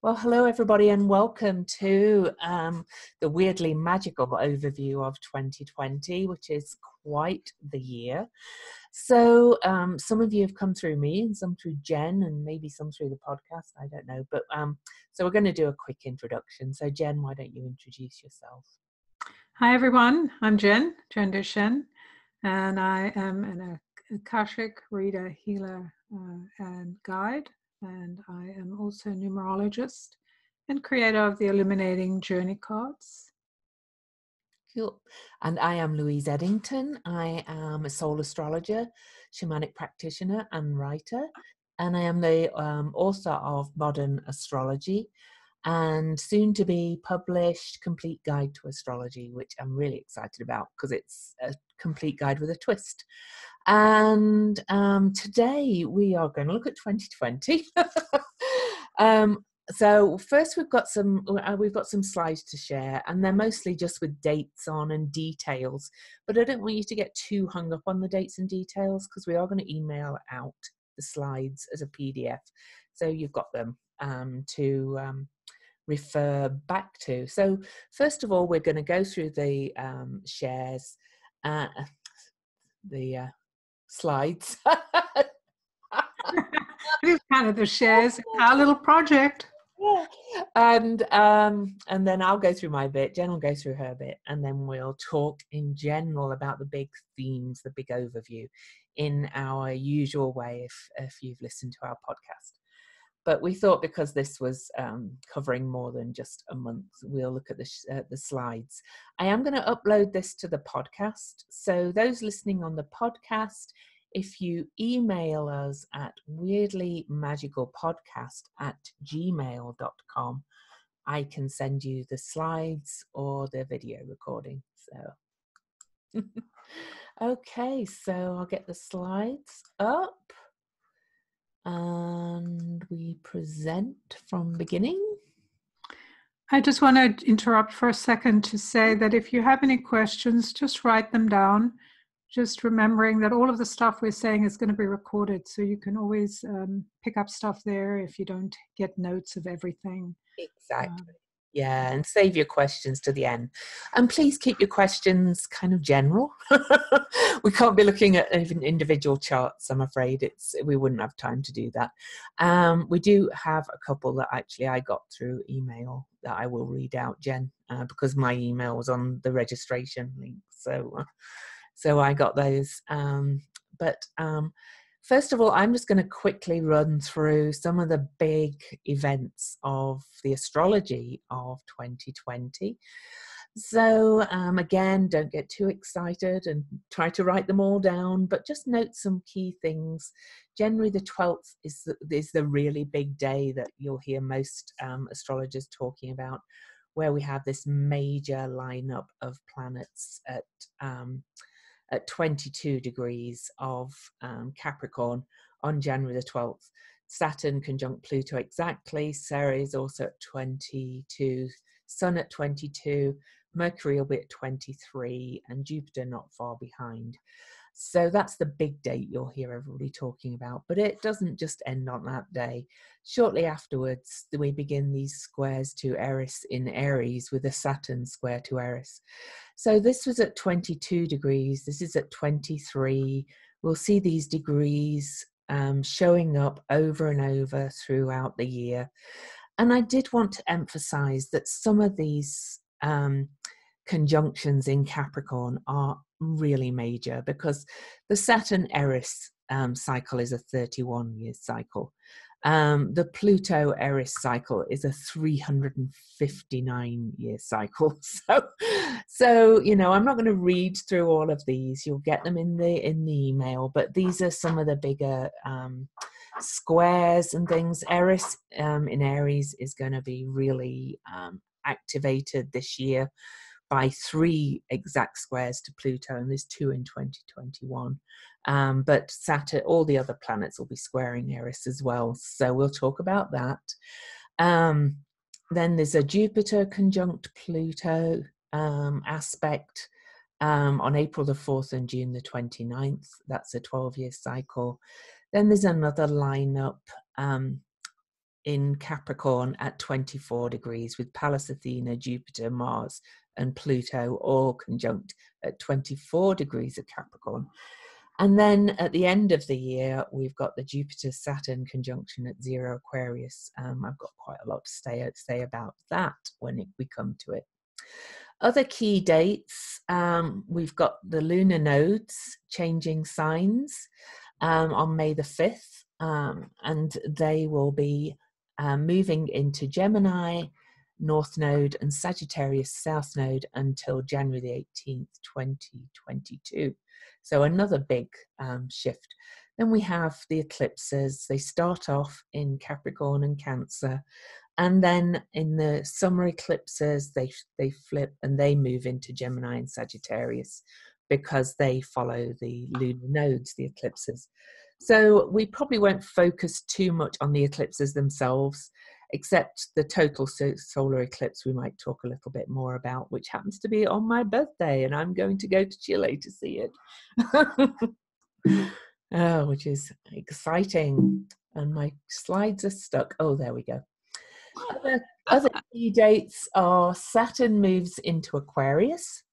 Well, hello everybody and welcome to the weirdly magical overview of 2020, which is quite the year. So some of you have come through me and some through Jen and maybe some through the podcast, I don't know. But so we're going to do a quick introduction. So Jen, why don't you introduce yourself? Hi everyone, I'm Jen Dershen, and I am an Akashic reader, healer, and guide, and I am also a numerologist and creator of the Illuminating Journey cards. Cool. And I am Louise Eddington. I am a soul astrologer, shamanic practitioner and writer, and I am the author of Modern Astrology and soon to be published Complete Guide to Astrology, which I'm really excited about because it's a complete guide with a twist. And today we are going to look at 2020. So first we've got some slides to share, and they're mostly just with dates on and details, but I don't want you to get too hung up on the dates and details because we are going to email out the slides as a PDF, so you've got them to refer back to. So first of all, we're going to go through the shares, the slides. It is kind of the shares, our little project. Yeah. And then I'll go through my bit, Jen will go through her bit, and then we'll talk in general about the big themes, the big overview in our usual way if you've listened to our podcast. But we thought because this was covering more than just a month, we'll look at the slides. I am going to upload this to the podcast. So those listening on the podcast, if you email us at weirdlymagicalpodcast@gmail.com, I can send you the slides or the video recording. So, okay, so I'll get the slides up and we present from beginning. I just want to interrupt for a second to say that if you have any questions, just write them down. Just remembering that all of the stuff we're saying is going to be recorded, so you can always pick up stuff there if you don't get notes of everything. Exactly. Yeah, and save your questions to the end. And please keep your questions kind of general. We can't be looking at even individual charts, I'm afraid. We wouldn't have time to do that. We do have a couple that actually I got through email that I will read out, Jen, because my email was on the registration link. So I got those. First of all, I'm just going to quickly run through some of the big events of the astrology of 2020. So again, don't get too excited and try to write them all down, but just note some key things. January the 12th is the really big day that you'll hear most astrologers talking about, where we have this major lineup of planets at 22 degrees of Capricorn on January the 12th. Saturn conjunct Pluto exactly. Ceres also at 22. Sun at 22. Mercury will be at 23. And Jupiter not far behind. So that's the big date you'll hear everybody talking about. But it doesn't just end on that day. Shortly afterwards, we begin these squares to Eris in Aries with a Saturn square to Eris. So this was at 22 degrees. This is at 23. We'll see these degrees showing up over and over throughout the year. And I did want to emphasize that some of these conjunctions in Capricorn are really major because the Saturn Eris cycle is a 31-year cycle. The Pluto Eris cycle is a 359-year cycle. So I'm not going to read through all of these. You'll get them in the email, but these are some of the bigger squares and things. Eris in Aries is going to be really activated this year by 3 exact squares to Pluto, and there's 2 in 2021. But Saturn, all the other planets will be squaring Eris as well. So we'll talk about that. Then there's a Jupiter conjunct Pluto aspect on April the 4th and June the 29th. That's a 12-year cycle. Then there's another lineup in Capricorn at 24 degrees with Pallas Athena, Jupiter, Mars, and Pluto all conjunct at 24 degrees of Capricorn. And then at the end of the year, we've got the Jupiter-Saturn conjunction at 0 Aquarius. I've got quite a lot to say about that when we come to it. Other key dates, we've got the lunar nodes changing signs on May the 5th, and they will be moving into Gemini, North Node, and Sagittarius, South Node until January the 18th, 2022. So another big shift. Then we have the eclipses. They start off in Capricorn and Cancer, and then in the summer eclipses, they flip and they move into Gemini and Sagittarius because they follow the lunar nodes, the eclipses. So we probably won't focus too much on the eclipses themselves, except the total solar eclipse we might talk a little bit more about, which happens to be on my birthday, and I'm going to go to Chile to see it. Which is exciting. And my slides are stuck. Oh, there we go. Other key dates are Saturn moves into Aquarius.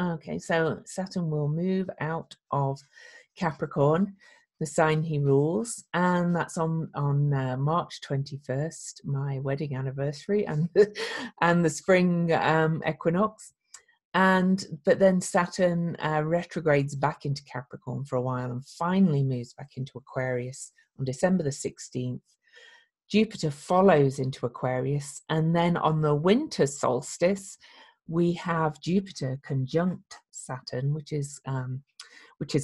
Okay, so Saturn will move out of Capricorn, the sign he rules, and that's on March 21st, my wedding anniversary, and and the spring equinox. But then Saturn retrogrades back into Capricorn for a while and finally moves back into Aquarius on December the 16th. Jupiter follows into Aquarius, and then on the winter solstice, we have Jupiter conjunct Saturn, which is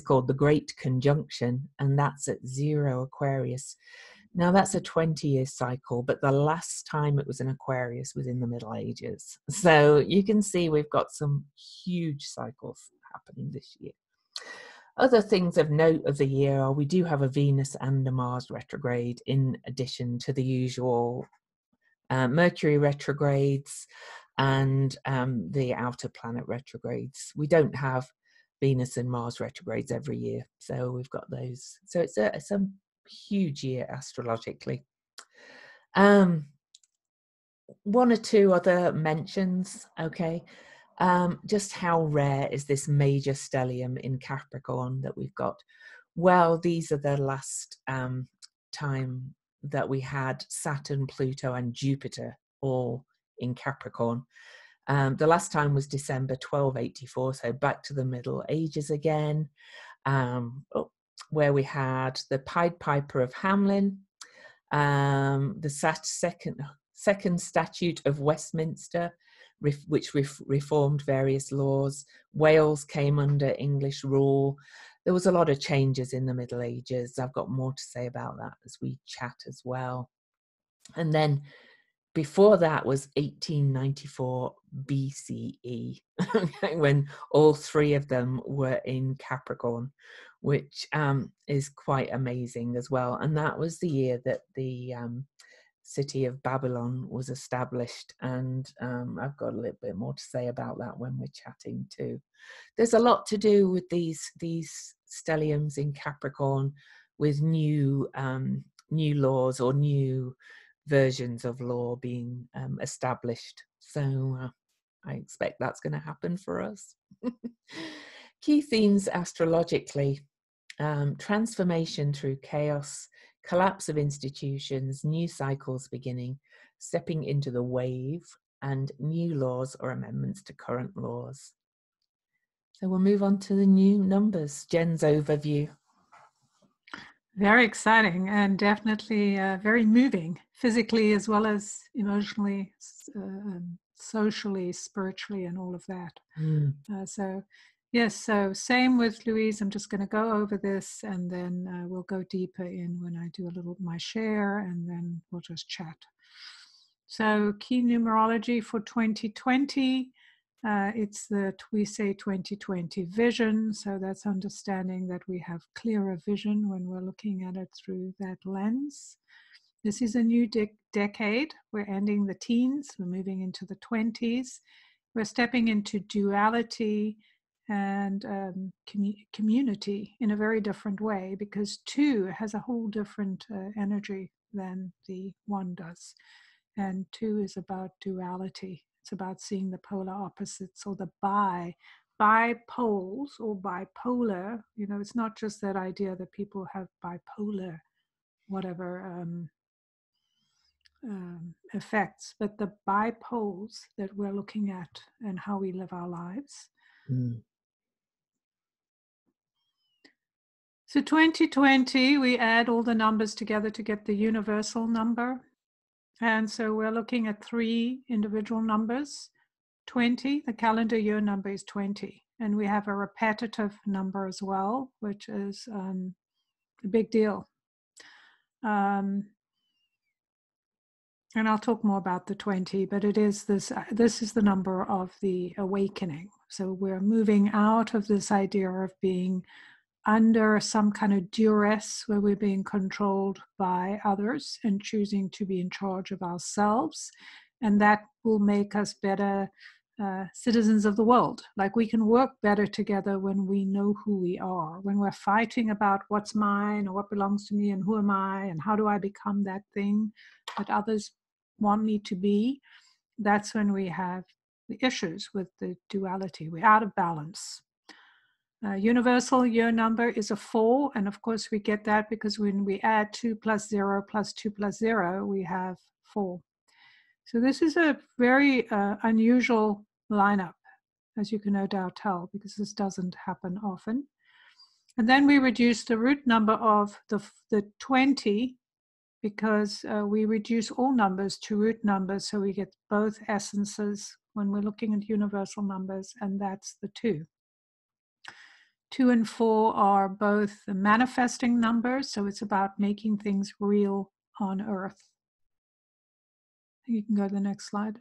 called the Great Conjunction, and that's at 0 Aquarius. Now that's a 20-year cycle, but the last time it was in Aquarius was in the Middle Ages. So you can see we've got some huge cycles happening this year. Other things of note of the year are we do have a Venus and a Mars retrograde in addition to the usual Mercury retrogrades and the outer planet retrogrades. We don't have Venus and Mars retrogrades every year, so we've got those. So it's a huge year astrologically. One or two other mentions, okay. Just how rare is this major stellium in Capricorn that we've got? Well, these are the last time that we had Saturn, Pluto, and Jupiter all in Capricorn. The last time was December 1284, so back to the Middle Ages again, where we had the Pied Piper of Hamelin, the second Statute of Westminster, which reformed various laws. Wales came under English rule. There was a lot of changes in the Middle Ages. I've got more to say about that as we chat as well. And then before that was 1894 BCE, when all three of them were in Capricorn, which is quite amazing as well. And that was the year that the city of Babylon was established, and I've got a little bit more to say about that when we're chatting too. There's a lot to do with these stelliums in Capricorn, with new laws or new versions of law being established. So I expect that's going to happen for us. Key themes astrologically: transformation through chaos, collapse of institutions, new cycles beginning, stepping into the wave, and new laws or amendments to current laws. So we'll move on to the new numbers. Jen's overview. Very exciting and definitely very moving, physically as well as emotionally, socially, spiritually, and all of that. So yes, so same with Louise. I'm just going to go over this, and then we'll go deeper in when I do a little my share, and then we'll just chat. So key numerology for 2020. It's we say 2020 vision. So that's understanding that we have clearer vision when we're looking at it through that lens. This is a new decade. We're ending the teens. We're moving into the 20s. We're stepping into duality and community in a very different way, because 2 has a whole different energy than the 1 does. And 2 is about duality. It's about seeing the polar opposites, or the bipoles or bipolar. It's not just that idea that people have bipolar, whatever, effects, but the bipoles that we're looking at and how we live our lives. Mm. So 2020, we add all the numbers together to get the universal number. And so we're looking at 3 individual numbers. 20, the calendar year number is 20. And we have a repetitive number as well, which is a big deal. And I'll talk more about the 20, but it is this is the number of the awakening. So we're moving out of this idea of being under some kind of duress where we're being controlled by others and choosing to be in charge of ourselves. And that will make us better citizens of the world. Like, we can work better together when we know who we are. When we're fighting about what's mine or what belongs to me and who am I and how do I become that thing that others want me to be, that's when we have the issues with the duality. We're out of balance. Universal year number is a 4, and of course we get that because when we add 2 plus 0 plus 2 plus 0, we have 4. So this is a very unusual lineup, as you can no doubt tell, because this doesn't happen often. And then we reduce the root number of the 20, because we reduce all numbers to root numbers, so we get both essences when we're looking at universal numbers, and that's the 2. 2 and 4 are both the manifesting numbers, so it's about making things real on Earth. You can go to the next slide.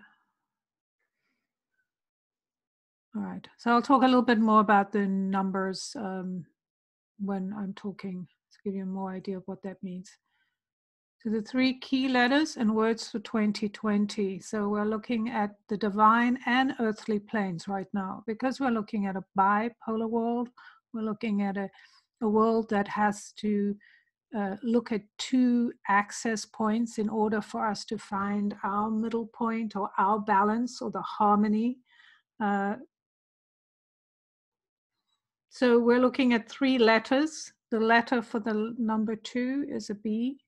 All right, so I'll talk a little bit more about the numbers when I'm talking, to give you more idea of what that means. So the 3 key letters and words for 2020. So we're looking at the divine and earthly planes right now, because we're looking at a bipolar world. We're looking at a world that has to look at 2 access points in order for us to find our middle point or our balance or the harmony. So we're looking at 3 letters. The letter for the number 2 is a B.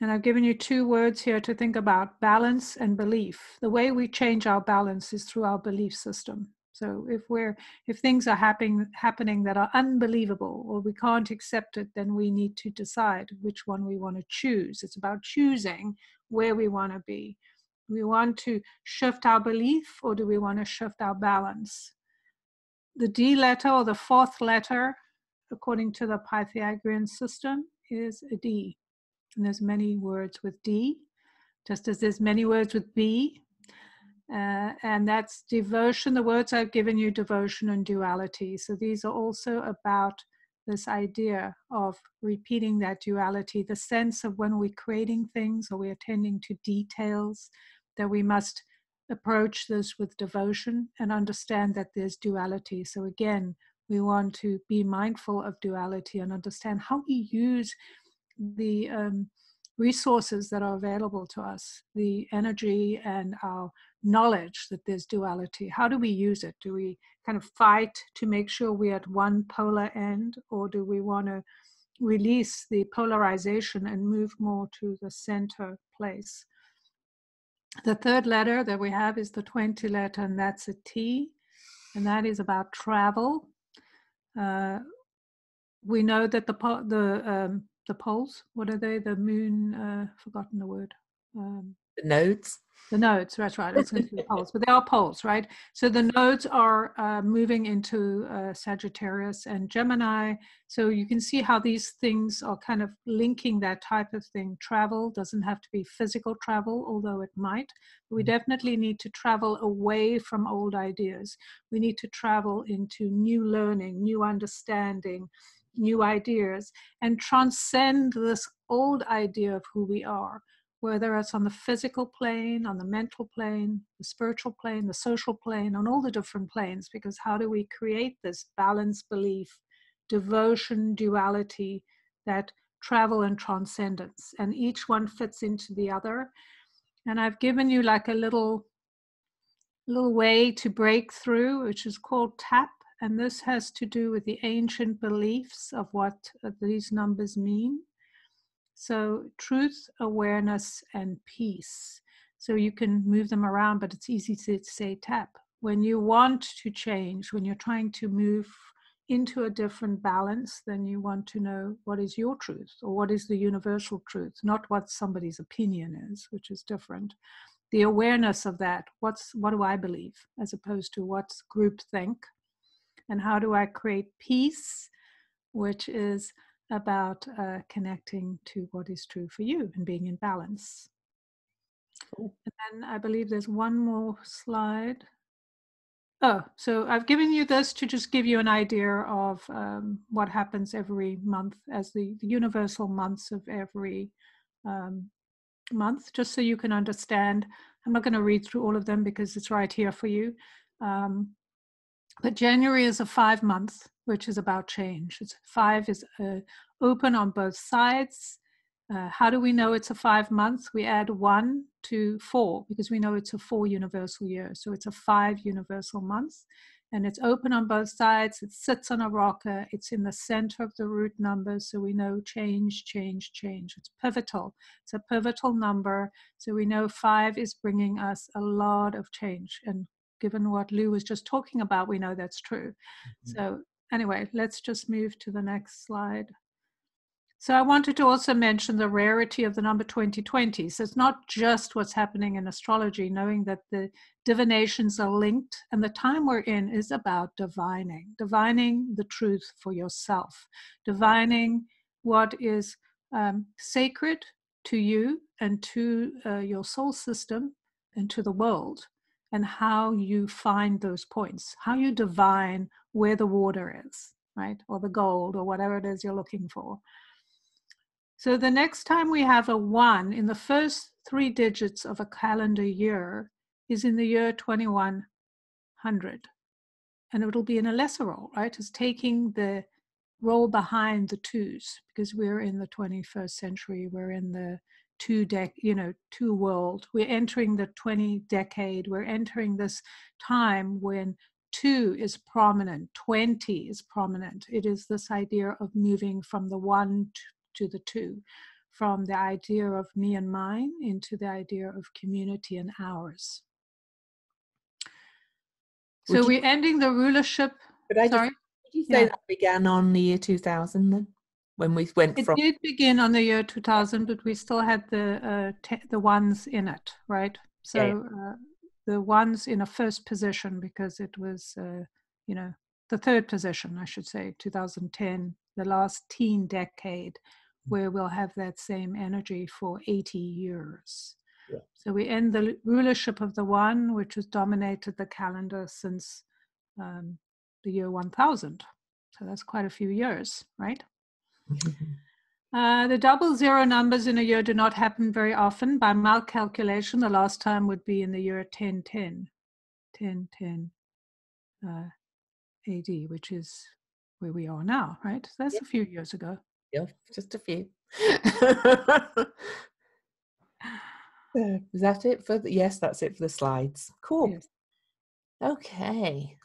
And I've given you 2 words here to think about: balance and belief. The way we change our balance is through our belief system. So if things are happening that are unbelievable or we can't accept it, then we need to decide which one we want to choose. It's about choosing where we want to be. Do we want to shift our belief, or do we want to shift our balance? The D letter, or the 4th letter, according to the Pythagorean system, is a D. And there's many words with D, just as there's many words with B. And that's devotion. The words I've given you, devotion and duality. So these are also about this idea of repeating that duality, the sense of when we're creating things or we're attending to details, that we must approach this with devotion and understand that there's duality. So again, we want to be mindful of duality and understand how we use the resources that are available to us, the energy and our knowledge that there's duality. How do we use it? Do we kind of fight to make sure we're at one polar end, or do we want to release the polarization and move more to the center place? The 3rd letter that we have is the 20 letter, and that's a T, and that is about travel. We know that the poles, what are they? The moon, forgotten the word. The nodes. The nodes, that's right. I was going to say poles, but they are poles, right? So the nodes are moving into Sagittarius and Gemini. So you can see how these things are kind of linking that type of thing. Travel doesn't have to be physical travel, although it might. We definitely need to travel away from old ideas. We need to travel into new learning, new understanding, new ideas, and transcend this old idea of who we are, whether it's on the physical plane, on the mental plane, the spiritual plane, the social plane, on all the different planes. Because how do we create this balanced belief, devotion, duality that travel and transcendence, and each one fits into the other. And I've given you like a little way to break through, which is called TAP. And this has to do with the ancient beliefs of what these numbers mean. So truth, awareness, and peace. So you can move them around, but it's easy to say TAP. When you want to change, when you're trying to move into a different balance, then you want to know what is your truth, or what is the universal truth, not what somebody's opinion is, which is different. The awareness of that, what do I believe, as opposed to what's groupthink, and how do I create peace, which is about connecting to what is true for you and being in balance. Cool. And then I believe there's one more slide. Oh, so I've given you this to just give you an idea of what happens every month as the universal months of every month, just so you can understand. I'm not going to read through all of them because it's right here for you. But January is a 5 month, which is about change. 5 is open on both sides. How do we know it's a 5 month? We add 1 to 4 because we know it's a 4 universal year. So it's a 5 universal month, and it's open on both sides. It sits on a rocker. It's in the center of the root numbers. So we know change, change, change. It's pivotal. It's a pivotal number. So we know 5 is bringing us a lot of change. And given what Lou was just talking about, we know that's true. Mm-hmm. So anyway, let's just move to the next slide. So I wanted to also mention the rarity of the number 2020. So it's not just what's happening in astrology, knowing that the divinations are linked, and the time we're in is about divining the truth for yourself, divining what is sacred to you and to your soul system and to the world, and how you find those points, how you divine where the water is, right? Or the gold, or whatever it is you're looking for. So the next time we have a 1 in the first 3 digits of a calendar year is in the year 2100. And it'll be in a lesser role, right? It's taking the role behind the 2s, because we're in the 21st century. We're in the 2 world. We're entering the 20 decade. We're entering this time when 2 is prominent, 20 is prominent. It is this idea of moving from the 1 to the 2, from the idea of me and mine into the idea of community and ours. So we're ending the rulership. Sorry? Did you say that began on the year 2000 then? When we went from... It did begin on the year 2000, but we still had the ones in it, right? So the ones in a first position, because it was, the third position, I should say, 2010, the last teen decade, where we'll have that same energy for 80 years. Yeah. So we end the rulership of the 1, which has dominated the calendar since the year 1000. So that's quite a few years, right? The double 0 numbers in a year do not happen very often. By my calculation, the last time would be in the year 1010 AD, which is where we are now, right? So that's a few years ago. Yeah, just a few. Is that it for yes, that's it for the slides. Cool. Yes. Okay.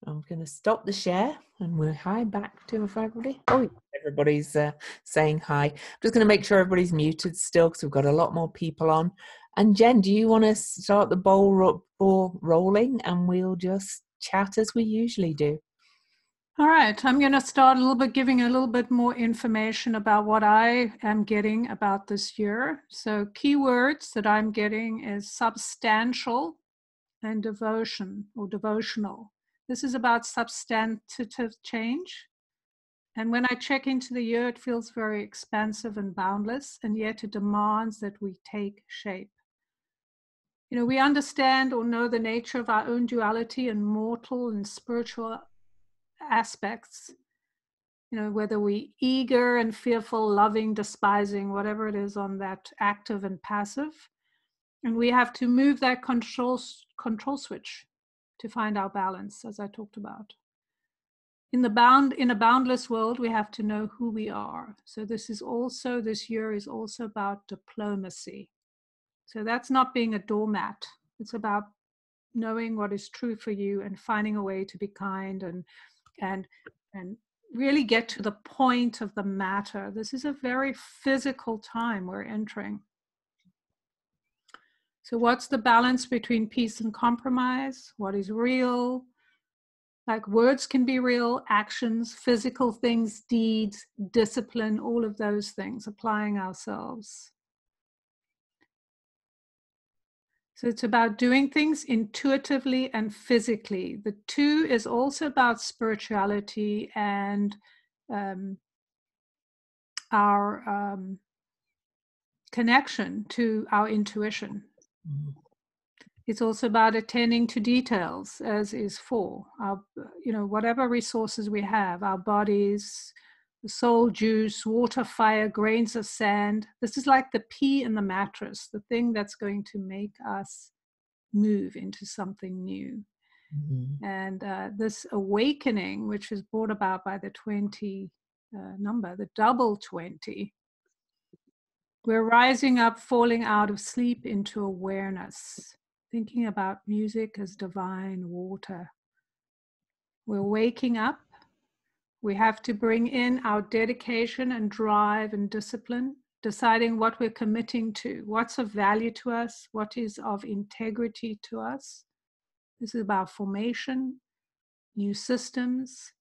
I'm going to stop the share and we're hi back to everybody. Oh, everybody's saying hi. I'm just going to make sure everybody's muted still because we've got a lot more people on. And Jen, do you want to start the ball rolling and we'll just chat as we usually do? All right, I'm going to start a little bit, giving a little bit more information about what I am getting about this year. So keywords that I'm getting is substantial and devotion or devotional. This is about substantive change. And when I check into the year, it feels very expansive and boundless, and yet it demands that we take shape. You know, we understand or know the nature of our own duality and mortal and spiritual aspects. You know, whether we eager and fearful, loving, despising, whatever it is on that active and passive. And we have to move that control switch to find our balance, as I talked about. in a boundless world, we have to know who we are. So this year is also about diplomacy. So that's not being a doormat. It's about knowing what is true for you and finding a way to be kind and really get to the point of the matter. This is a very physical time we're entering. So what's the balance between peace and compromise? What is real? Like words can be real, actions, physical things, deeds, discipline, all of those things, applying ourselves. So it's about doing things intuitively and physically. The 2 is also about spirituality and our connection to our intuition. Mm-hmm. It's also about attending to details, as is 4. Our, whatever resources we have, our bodies, the soul juice, water, fire, grains of sand. This is like the pea in the mattress, the thing that's going to make us move into something new. Mm-hmm. And this awakening, which is brought about by the 20 number, the double 20, we're rising up, falling out of sleep into awareness, thinking about music as divine water. We're waking up. We have to bring in our dedication and drive and discipline, deciding what we're committing to, what's of value to us, what is of integrity to us. This is about formation, new systems,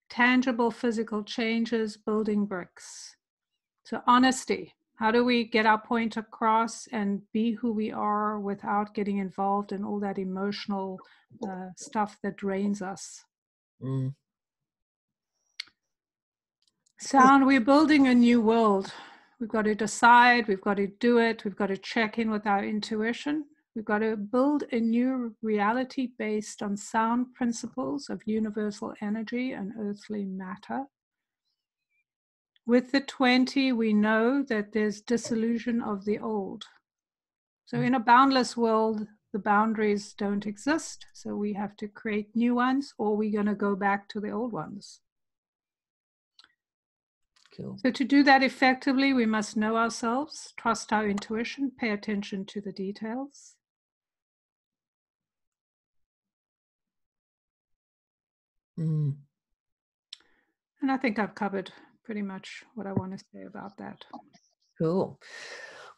tangible physical changes, building bricks. So honesty. How do we get our point across and be who we are without getting involved in all that emotional stuff that drains us? Mm. Sound, we're building a new world. We've got to decide, we've got to do it, we've got to check in with our intuition. We've got to build a new reality based on sound principles of universal energy and earthly matter. With the 20, we know that there's dissolution of the old. So in a boundless world, the boundaries don't exist. So we have to create new ones, or we're going to go back to the old ones. Cool. So to do that effectively, we must know ourselves, trust our intuition, pay attention to the details. Mm. And I think I've covered pretty much what I want to say about that. Cool.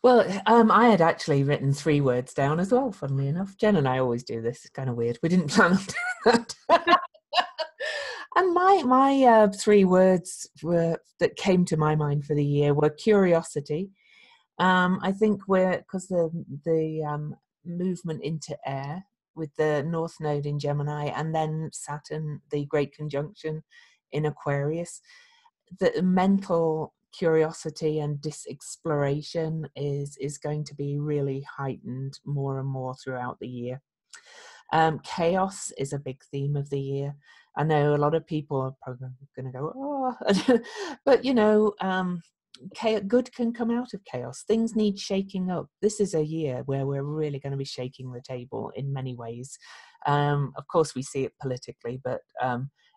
Well, I had actually written 3 words down as well, funnily enough. Jen and I always do this. It's kind of weird. We didn't plan on doing that. And my 3 words that came to my mind for the year were curiosity. I think because the movement into air with the North Node in Gemini and then Saturn, the Great Conjunction in Aquarius, the mental curiosity and exploration is going to be really heightened more and more throughout the year. Chaos is a big theme of the year. I know a lot of people are probably going to go, oh, but good can come out of chaos. Things need shaking up. This is a year where we're really going to be shaking the table in many ways. Of course, we see it politically, but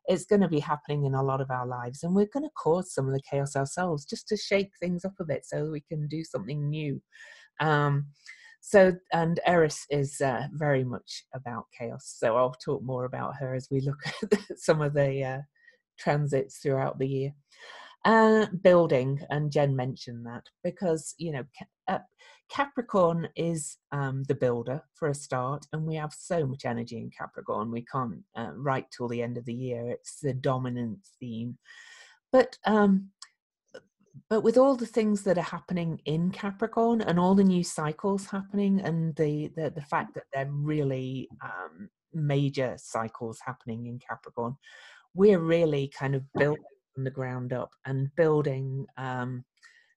it's going to be happening in a lot of our lives, and we're going to cause some of the chaos ourselves just to shake things up a bit so we can do something new. And Eris is very much about chaos. So I'll talk more about her as we look at some of the transits throughout the year. Building, and Jen mentioned that, because Capricorn is the builder for a start, and we have so much energy in Capricorn. We can't write till the end of the year. It's the dominant theme. But with all the things that are happening in Capricorn and all the new cycles happening, and the fact that they're really major cycles happening in Capricorn, we're really kind of building from the ground up and building.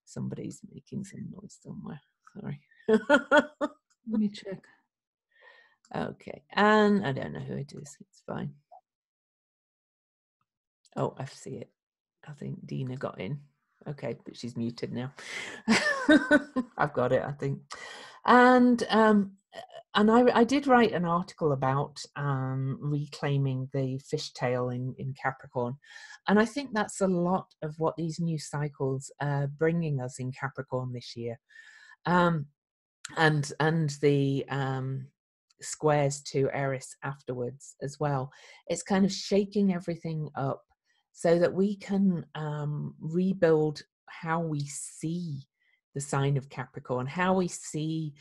Somebody's making some noise somewhere. Sorry. Let me check. Okay, and I don't know who it is. It's fine. Oh, I see it. I think Dina got in. Okay, but she's muted now. I've got it, I think. And And I did write an article about reclaiming the fishtail in Capricorn. And I think that's a lot of what these new cycles are bringing us in Capricorn this year. Um, and the squares to Eris afterwards as well. It's kind of shaking everything up so that we can rebuild how we see the sign of Capricorn, how we see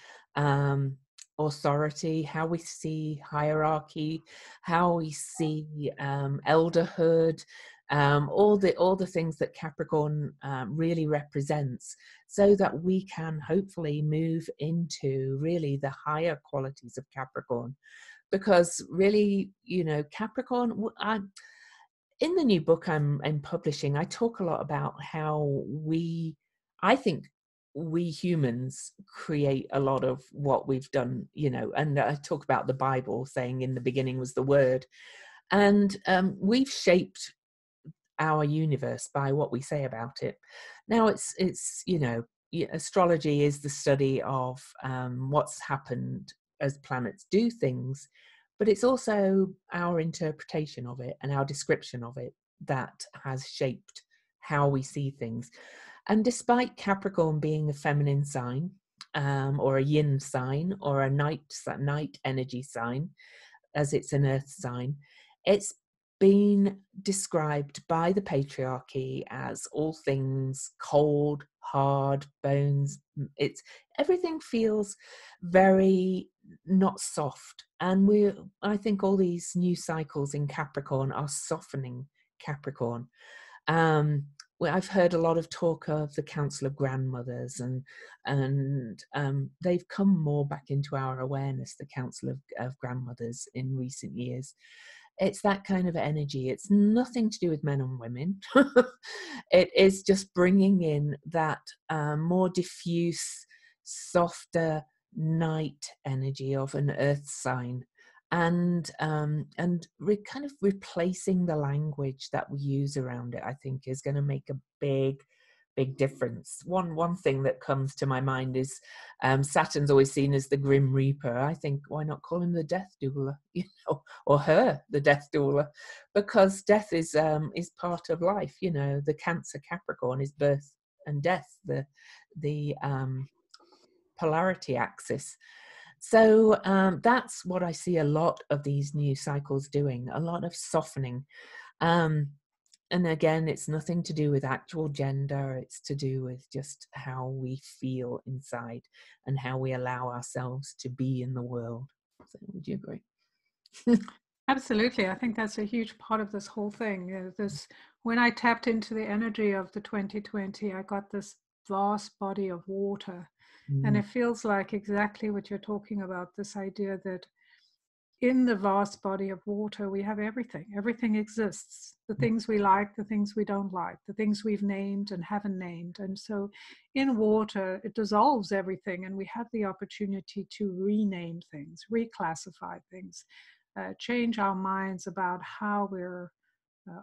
authority, how we see hierarchy, how we see elderhood, all the things that Capricorn really represents, so that we can hopefully move into really the higher qualities of Capricorn. Because really, you know, Capricorn, in the new book I'm publishing, I talk a lot about how I think we humans create a lot of what we've done, you know, and I talk about the Bible saying in the beginning was the Word. And we've shaped our universe by what we say about it. Now it's you know, astrology is the study of what's happened as planets do things, but it's also our interpretation of it and our description of it that has shaped how we see things. And despite Capricorn being a feminine sign, or a yin sign, or a night energy sign, as it's an earth sign, it's been described by the patriarchy as all things cold, hard, bones. It's everything feels very not soft. And I think all these new cycles in Capricorn are softening Capricorn. Well, I've heard a lot of talk of the Council of Grandmothers, and they've come more back into our awareness, the Council of Grandmothers, in recent years. It's that kind of energy. It's nothing to do with men and women. It is just bringing in that more diffuse, softer night energy of an earth sign, and kind of replacing the language that we use around it, I think, is going to make a big difference. One thing that comes to my mind is Saturn's always seen as the Grim Reaper. I think, why not call him the Death Doula, you know, or her the Death Doula, because death is part of life. You know, the Cancer Capricorn is birth and death, the polarity axis. So that's what I see a lot of these new cycles doing, a lot of softening. And again, it's nothing to do with actual gender. It's to do with just how we feel inside and how we allow ourselves to be in the world. So, would you agree? Absolutely. I think that's a huge part of this whole thing. When I tapped into the energy of the 2020, I got this vast body of water. And it feels like exactly what you're talking about, this idea that in the vast body of water, we have everything. Everything exists. The things we like, the things we don't like, the things we've named and haven't named. And so in water, it dissolves everything. And we have the opportunity to rename things, reclassify things, change our minds about how we're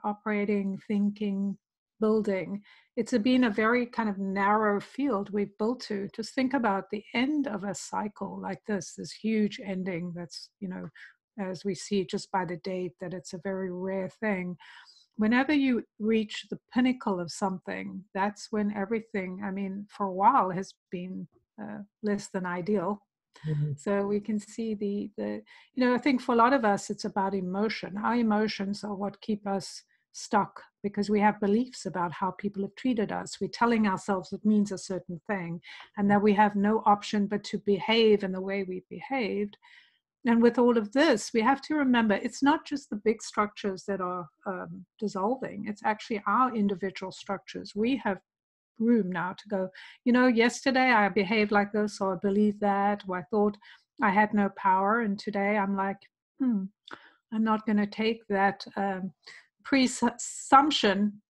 operating, thinking, building. It's been a very kind of narrow field we've built to. Just think about the end of a cycle like this huge ending that's, you know, as we see just by the date, that it's a very rare thing. Whenever you reach the pinnacle of something, that's when everything, I mean, for a while has been less than ideal. So we can see the you know, I think for a lot of us, it's about emotion. Our emotions are what keep us stuck, because we have beliefs about how people have treated us. We're telling ourselves it means a certain thing, and that we have no option but to behave in the way we've behaved. And with all of this, we have to remember it's not just the big structures that are dissolving. It's actually our individual structures. We have room now to go, you know, yesterday I behaved like this, or I believed that, or I thought I had no power. And today I'm like, I'm not going to take that presumption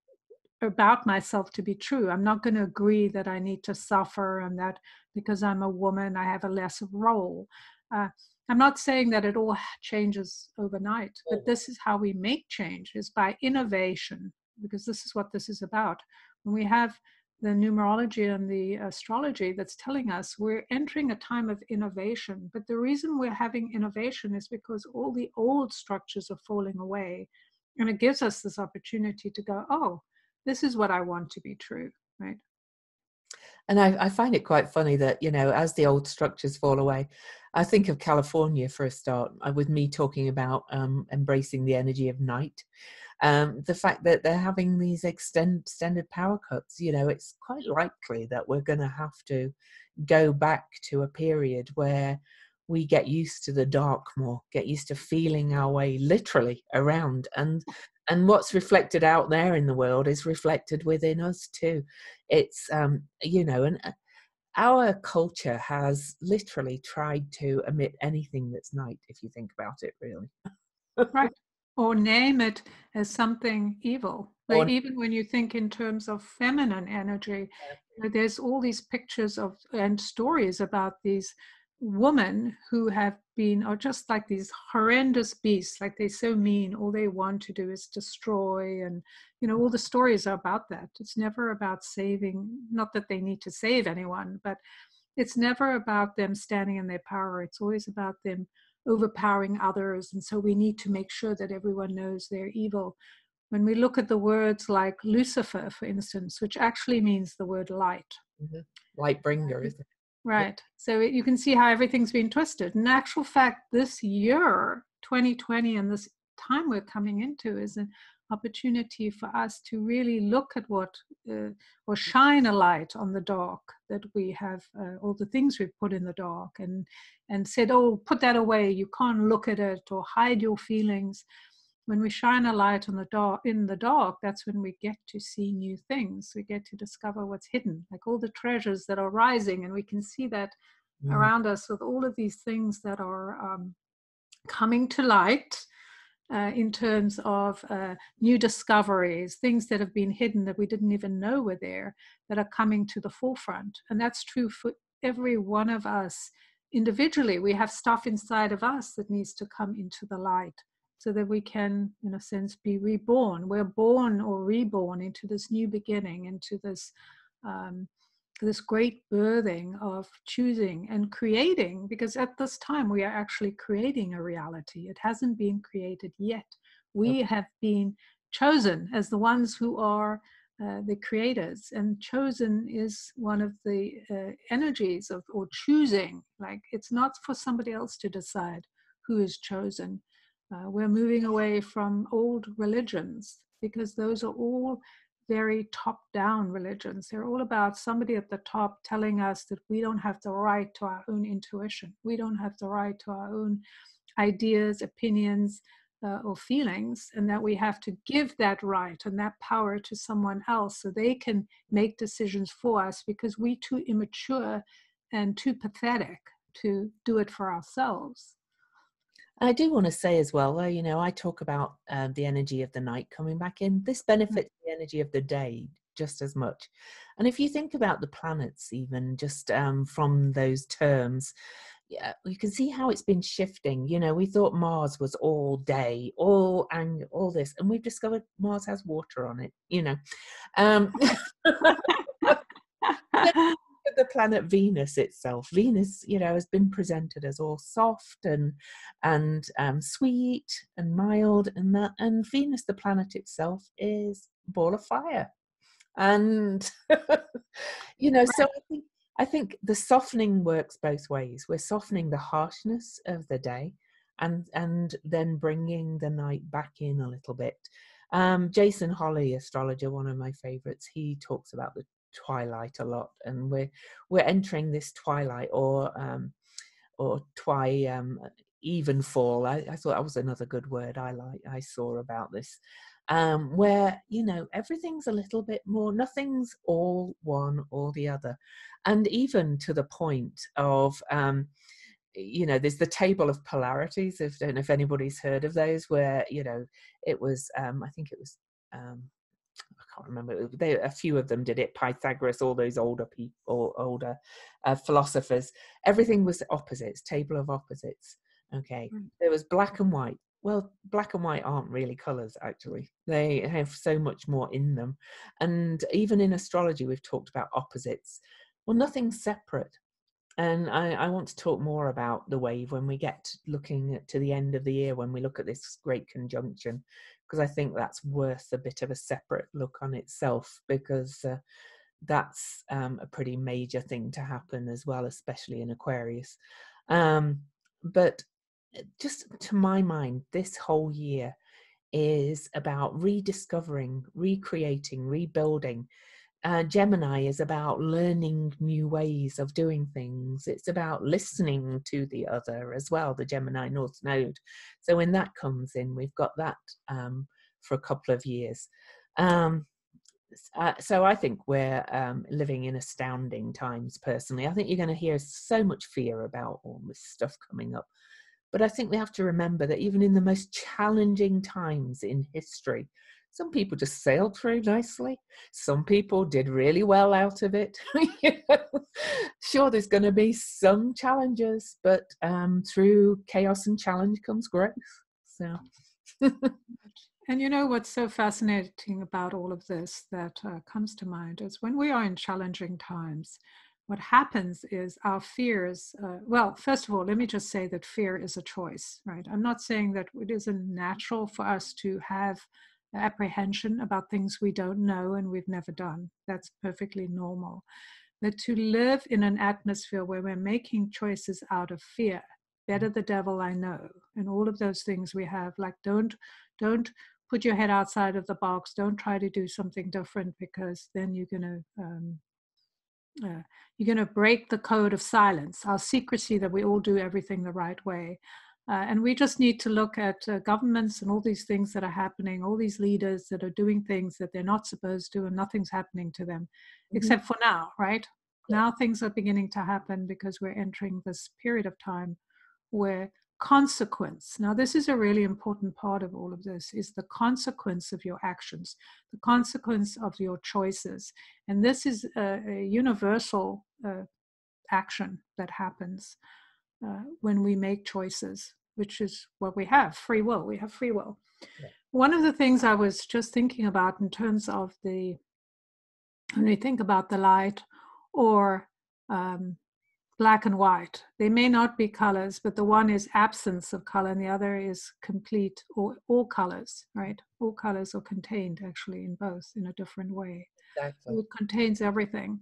about myself to be true. I'm not going to agree that I need to suffer, and that because I'm a woman, I have a lesser role. I'm not saying that it all changes overnight, but this is how we make change, is by innovation, because this is what this is about. When we have the numerology and the astrology that's telling us we're entering a time of innovation. But the reason we're having innovation is because all the old structures are falling away. And it gives us this opportunity to go, oh, this is what I want to be true, right? And I find it quite funny that, as the old structures fall away, I think of California for a start, with me talking about embracing the energy of night. The fact that they're having these extended power cuts, it's quite likely that we're going to have to go back to a period where we get used to the dark more, get used to feeling our way literally around. And what's reflected out there in the world is reflected within us too. It's, and our culture has literally tried to omit anything that's night, if you think about it, really. Right. Or name it as something evil. Or, Like even when you think in terms of feminine energy, there's all these pictures of and stories about these women who have been, are just like these horrendous beasts, like they're so mean, all they want to do is destroy. And, all the stories are about that. It's never about saving, not that they need to save anyone, but it's never about them standing in their power. It's always about them overpowering others. And so we need to make sure that everyone knows they're evil. When we look at the words like Lucifer, for instance, which actually means the word light. light bringer, isn't it? Right. So you can see how everything's been twisted. In actual fact, this year, 2020, and this time we're coming into is an opportunity for us to really look at what, or shine a light on the dark that we have, all the things we've put in the dark and said, oh, put that away. You can't look at it or hide your feelings. When we shine a light on in the dark, that's when we get to see new things. We get to discover what's hidden, like all the treasures that are rising, and we can see that around us with all of these things that are coming to light in terms of new discoveries, things that have been hidden that we didn't even know were there, that are coming to the forefront. And that's true for every one of us individually. We have stuff inside of us that needs to come into the light, so that we can, in a sense, be reborn. We're born or reborn into this new beginning, into this this great birthing of choosing and creating, because at this time we are actually creating a reality. It hasn't been created yet. We have been chosen as the ones who are the creators, and chosen is one of the energies of, or choosing. Like, it's not for somebody else to decide who is chosen. We're moving away from old religions, because those are all very top-down religions. They're all about somebody at the top telling us that we don't have the right to our own intuition. We don't have the right to our own ideas, opinions, or feelings, and that we have to give that right and that power to someone else so they can make decisions for us, because we're too immature and too pathetic to do it for ourselves. I do want to say as well, I talk about the energy of the night coming back in. This benefits the energy of the day just as much. And if you think about the planets, even just from those terms, yeah, you can see how it's been shifting. We thought Mars was all day, all this, and we've discovered Mars has water on it. Um, the planet Venus itself. Venus, has been presented as all soft and sweet and mild, and Venus, the planet itself, is a ball of fire. And so I think the softening works both ways. We're softening the harshness of the day, and then bringing the night back in a little bit. Jason Holly, astrologer, one of my favorites, he talks about the twilight a lot, and we're entering this twilight or even fall. I thought that was another good word I saw about this, where everything's a little bit more, nothing's all one or the other, and even to the point of there's the table of polarities. I don't know if anybody's heard of those, where it was I think it was I can't remember. A few of them did it. Pythagoras, all those older people, older philosophers. Everything was opposites. Table of opposites. Okay, there was black and white. Well, black and white aren't really colours, actually. They have so much more in them. And even in astrology, we've talked about opposites. Well, nothing's separate. And I want to talk more about the wave when we get looking to the end of the year, when we look at this great conjunction, because I think that's worth a bit of a separate look on itself, because that's a pretty major thing to happen as well, especially in Aquarius. But just to my mind, this whole year is about rediscovering, recreating, rebuilding. Gemini is about learning new ways of doing things. It's about listening to the other as well, the Gemini North Node. So when that comes in, we've got that for a couple of years. So I think we're living in astounding times, personally. I think you're going to hear so much fear about all this stuff coming up. But I think we have to remember that even in the most challenging times in history, some people just sailed through nicely. Some people did really well out of it. Sure, there's going to be some challenges, but through chaos and challenge comes growth. So. And you know what's so fascinating about all of this that comes to mind is when we are in challenging times, what happens is our fears, well, first of all, let me just say that fear is a choice, right? I'm not saying that it isn't natural for us to have apprehension about things we don't know and we've never done. That's perfectly normal. But to live in an atmosphere where we're making choices out of fear, better the devil I know, and all of those things we have, like don't put your head outside of the box, don't try to do something different, because then you're going to break the code of silence, our secrecy that we all do everything the right way. And we just need to look at governments and all these things that are happening, all these leaders that are doing things that they're not supposed to, and nothing's happening to them, except for now, right? Now things are beginning to happen because we're entering this period of time where consequence, now this is a really important part of all of this, is the consequence of your actions, the consequence of your choices. And this is a universal action that happens when we make choices, which is what we have, free will. We have free will. Yeah. One of the things I was just thinking about in terms of when we think about the light or black and white, they may not be colors, but the one is absence of color and the other is complete, or all colors, right? All colors are contained actually in both in a different way. Exactly. So it contains everything.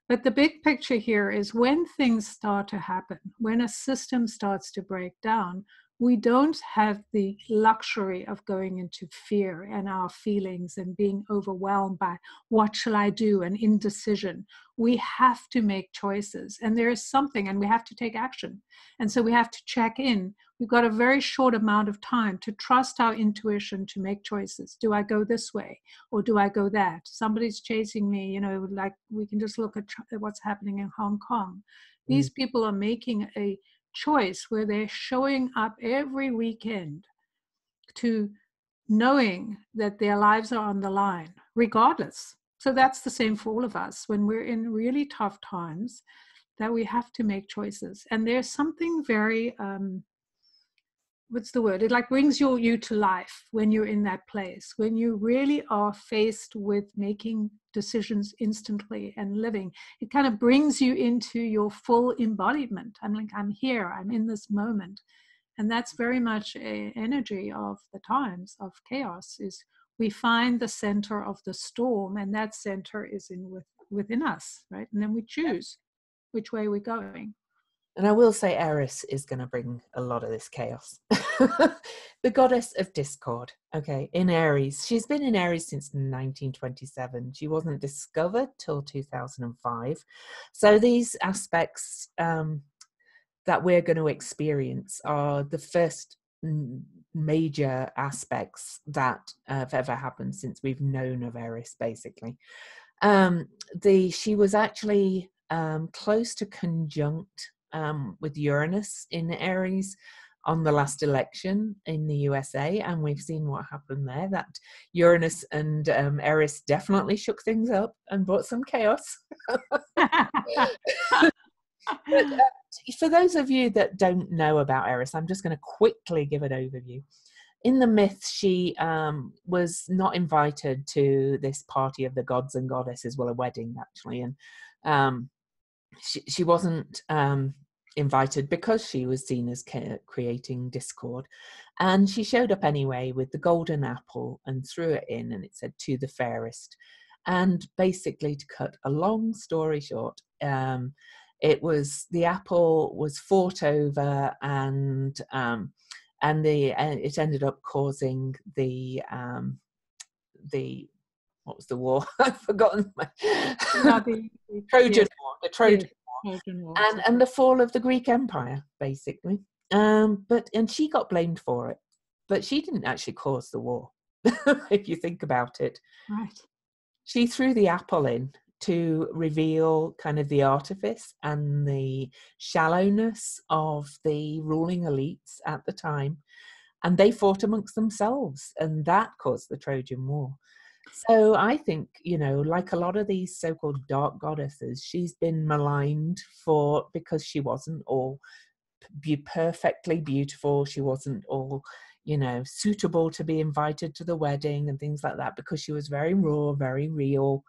But the big picture here is when things start to happen, when a system starts to break down, we don't have the luxury of going into fear and our feelings and being overwhelmed by what shall I do and indecision. We have to make choices, and there is something, and we have to take action. And so we have to check in. We've got a very short amount of time to trust our intuition to make choices. Do I go this way or do I go that? Somebody's chasing me, you know, like we can just look at what's happening in Hong Kong. These people are making a choice where they're showing up every weekend to knowing that their lives are on the line, regardless. So that's the same for all of us when we're in really tough times, that we have to make choices. And there's something very, what's the word? It like brings you to life when you're in that place, when you really are faced with making decisions instantly and living. It kind of brings you into your full embodiment. I'm like, I'm here, I'm in this moment. And that's very much an energy of the times of chaos, is we find the center of the storm, and that center is within us, right? And then we choose which way we're going. And I will say Eris is going to bring a lot of this chaos. The goddess of discord, okay, in Aries. She's been in Aries since 1927. She wasn't discovered till 2005. So these aspects that we're going to experience are the first major aspects that have ever happened since we've known of Eris, basically. She was actually close to conjunct with Uranus in Aries on the last election in the USA, and we've seen what happened there. That Uranus and Eris definitely shook things up and brought some chaos. But for those of you that don't know about Eris, I'm just going to quickly give an overview. in the myth, she was not invited to this party of the gods and goddesses, well, a wedding actually, and she wasn't invited because she was seen as creating discord. And she showed up anyway with the golden apple and threw it in, and it said, "To the fairest." And basically, to cut a long story short, the apple was fought over, and it ended up causing the what was the war? I've forgotten. Trojan War. The Trojan War, and the fall of the Greek Empire, basically. And she got blamed for it, but she didn't actually cause the war. If you think about it, right? She threw the apple in to reveal kind of the artifice and the shallowness of the ruling elites at the time, and they fought amongst themselves, and that caused the Trojan War. So I think, like a lot of these so-called dark goddesses, she's been maligned because she wasn't all perfectly beautiful. She wasn't all, suitable to be invited to the wedding and things like that, because she was very raw, very real,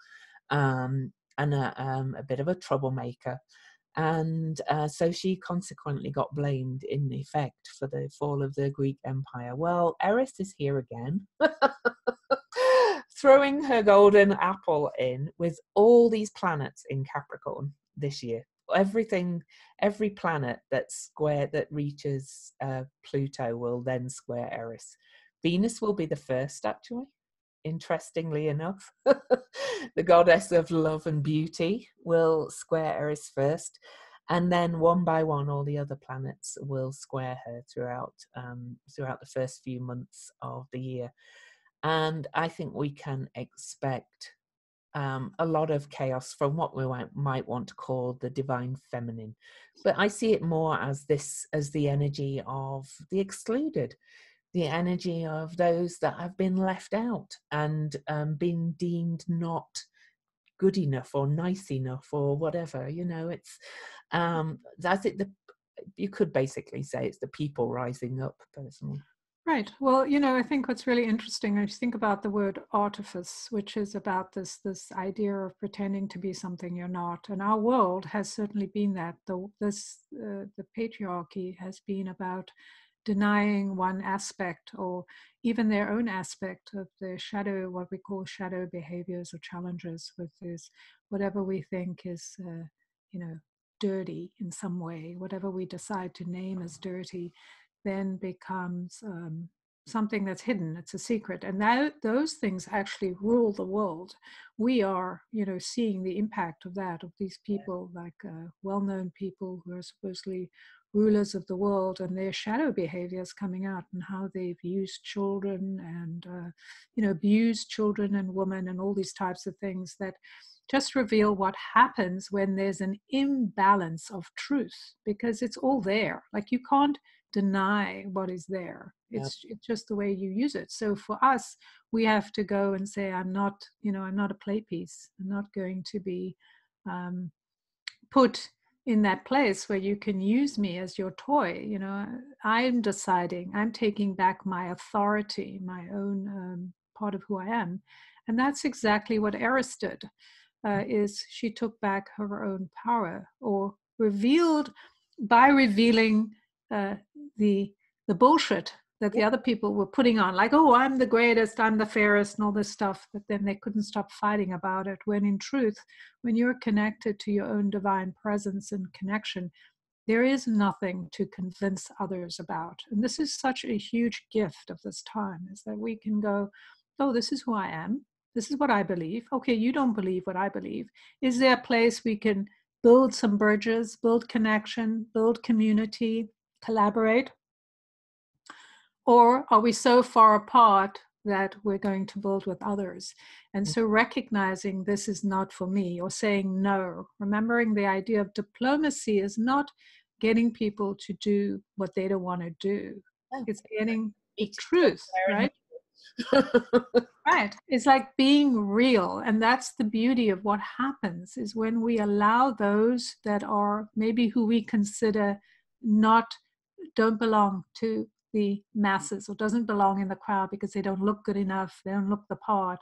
and a bit of a troublemaker. And so she consequently got blamed in effect for the fall of the Greek Empire. Well, Eris is here again, throwing her golden apple in with all these planets in Capricorn this year. Every planet that reaches Pluto will then square Eris. Venus will be the first, actually, interestingly enough. The goddess of love and beauty will square Eris first, and then one by one all the other planets will square her throughout the first few months of the year. And I think we can expect a lot of chaos from what we might want to call the divine feminine. But I see it more as the energy of the excluded, the energy of those that have been left out and been deemed not good enough or nice enough or whatever. It's I think you could basically say it's the people rising up, personally. Right. Well, I think what's really interesting, I think about the word artifice, which is about this idea of pretending to be something you're not. And our world has certainly been that. The patriarchy has been about denying one aspect or even their own aspect of the shadow, what we call shadow behaviors or challenges, with this whatever we think is, dirty in some way, whatever we decide to name as dirty, then becomes something that's hidden. It's a secret, and those things actually rule the world. We are, seeing the impact of these people, like well-known people who are supposedly rulers of the world, and their shadow behaviors coming out, and how they've used children and abused children and women and all these types of things that just reveal what happens when there's an imbalance of truth, because it's all there. Like, you can't deny what is there. It's just the way you use it. So for us, we have to go and say, I'm not a play piece. I'm not going to be put in that place where you can use me as your toy. I'm deciding, I'm taking back my authority, my own part of who I am. And that's exactly what Eris did. Is she took back her own power, or revealed by revealing the bullshit that the other people were putting on, like, oh, I'm the greatest, I'm the fairest, and all this stuff. But then they couldn't stop fighting about it. When in truth, when you're connected to your own divine presence and connection, there is nothing to convince others about. And this is such a huge gift of this time, is that we can go, oh, this is who I am. This is what I believe. Okay, you don't believe what I believe. Is there a place we can build some bridges, build connection, build community, collaborate? Or are we so far apart that we're going to build with others? And so recognizing this is not for me, or saying no, remembering the idea of diplomacy is not getting people to do what they don't want to do. It's getting truth, right? Right. It's like being real. And that's the beauty of what happens, is when we allow those that are maybe who we consider don't belong to the masses or doesn't belong in the crowd because they don't look good enough, they don't look the part.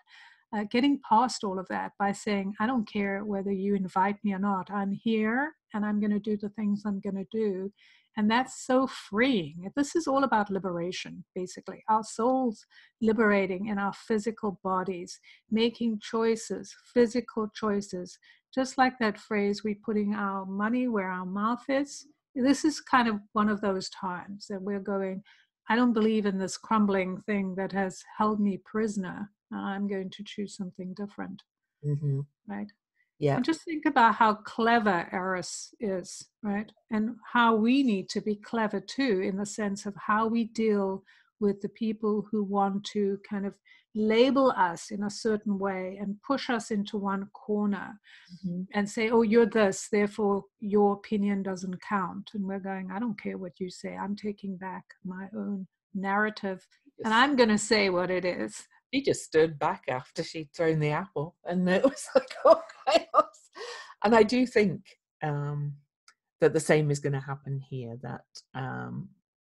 Getting past all of that by saying, I don't care whether you invite me or not, I'm here and I'm going to do the things I'm going to do. And that's so freeing. This is all about liberation, basically. Our souls liberating in our physical bodies, making choices, physical choices, just like that phrase, we putting our money where our mouth is. This is kind of one of those times that we're going, I don't believe in this crumbling thing that has held me prisoner. I'm going to choose something different, right? Yeah. And just think about how clever Eris is, right? And how we need to be clever too, in the sense of how we deal with the people who want to kind of label us in a certain way and push us into one corner and say, oh, you're this, therefore your opinion doesn't count. And we're going, I don't care what you say. I'm taking back my own narrative and I'm going to say what it is. She just stood back after she'd thrown the apple, and it was like, oh, chaos. And I do think that the same is going to happen here, that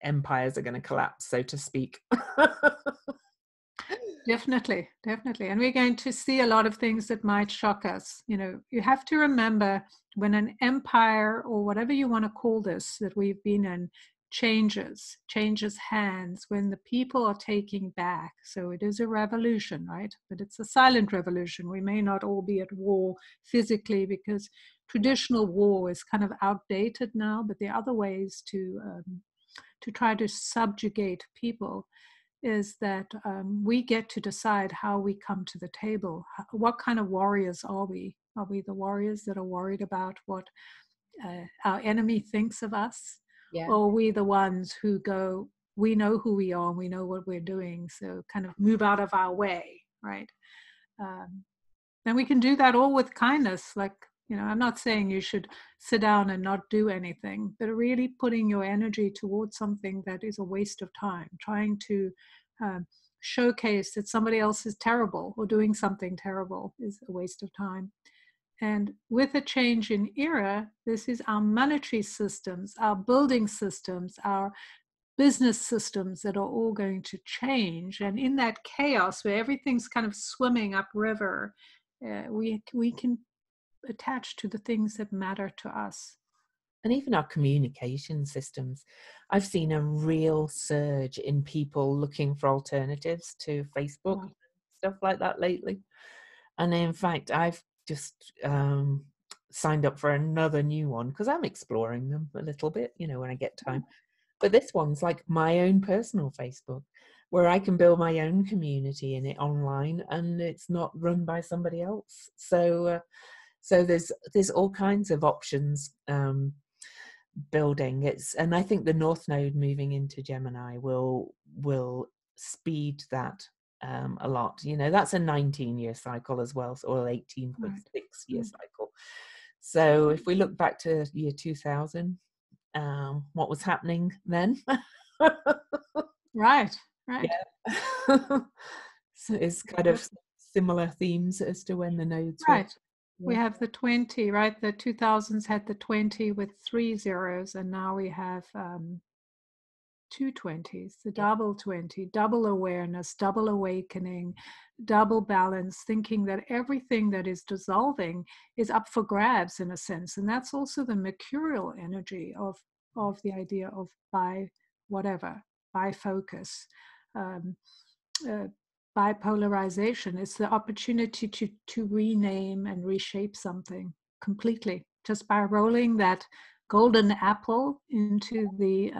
empires are going to collapse, so to speak. Definitely. And we're going to see a lot of things that might shock us. You know, you have to remember when an empire, or whatever you want to call this, that we've been in, changes hands, when the people are taking back. So it is a revolution, right? But it's a silent revolution. We may not all be at war physically, because traditional war is kind of outdated now, but there are other ways to try to subjugate people. Is that we get to decide how we come to the table. What kind of warriors are we? Are we the warriors that are worried about what our enemy thinks of us? Yeah. Or are we the ones who go, we know who we are and we know what we're doing, so kind of move out of our way, right? And we can do that all with kindness. Like, you know, I'm not saying you should sit down and not do anything, but really putting your energy towards something that is a waste of time, trying to showcase that somebody else is terrible or doing something terrible is a waste of time. And with a change in era, this is our monetary systems, our building systems, our business systems that are all going to change. And in that chaos where everything's kind of swimming upriver, we can attach to the things that matter to us. And even our communication systems. I've seen a real surge in people looking for alternatives to Facebook and stuff like that lately. And in fact, I've just signed up for another new one because I'm exploring them a little bit, you know, when I get time. But this one's like my own personal Facebook, where I can build my own community in it online, and it's not run by somebody else. So there's all kinds of options building. And I think the North Node moving into Gemini will speed that a lot. You know, that's a 19-year cycle as well, or 18.6-year cycle. So if we look back to year 2000, what was happening then? Right. Yeah. So it's kind of similar themes as to when the nodes were. We have the 20, right? The 2000s had the 20 with 3 zeros, and now we have 2 20s, the double 20, double awareness, double awakening, double balance, thinking that everything that is dissolving is up for grabs in a sense. And that's also the mercurial energy of the idea of bifocus. Bipolarization. It's the opportunity to rename and reshape something completely just by rolling that golden apple into the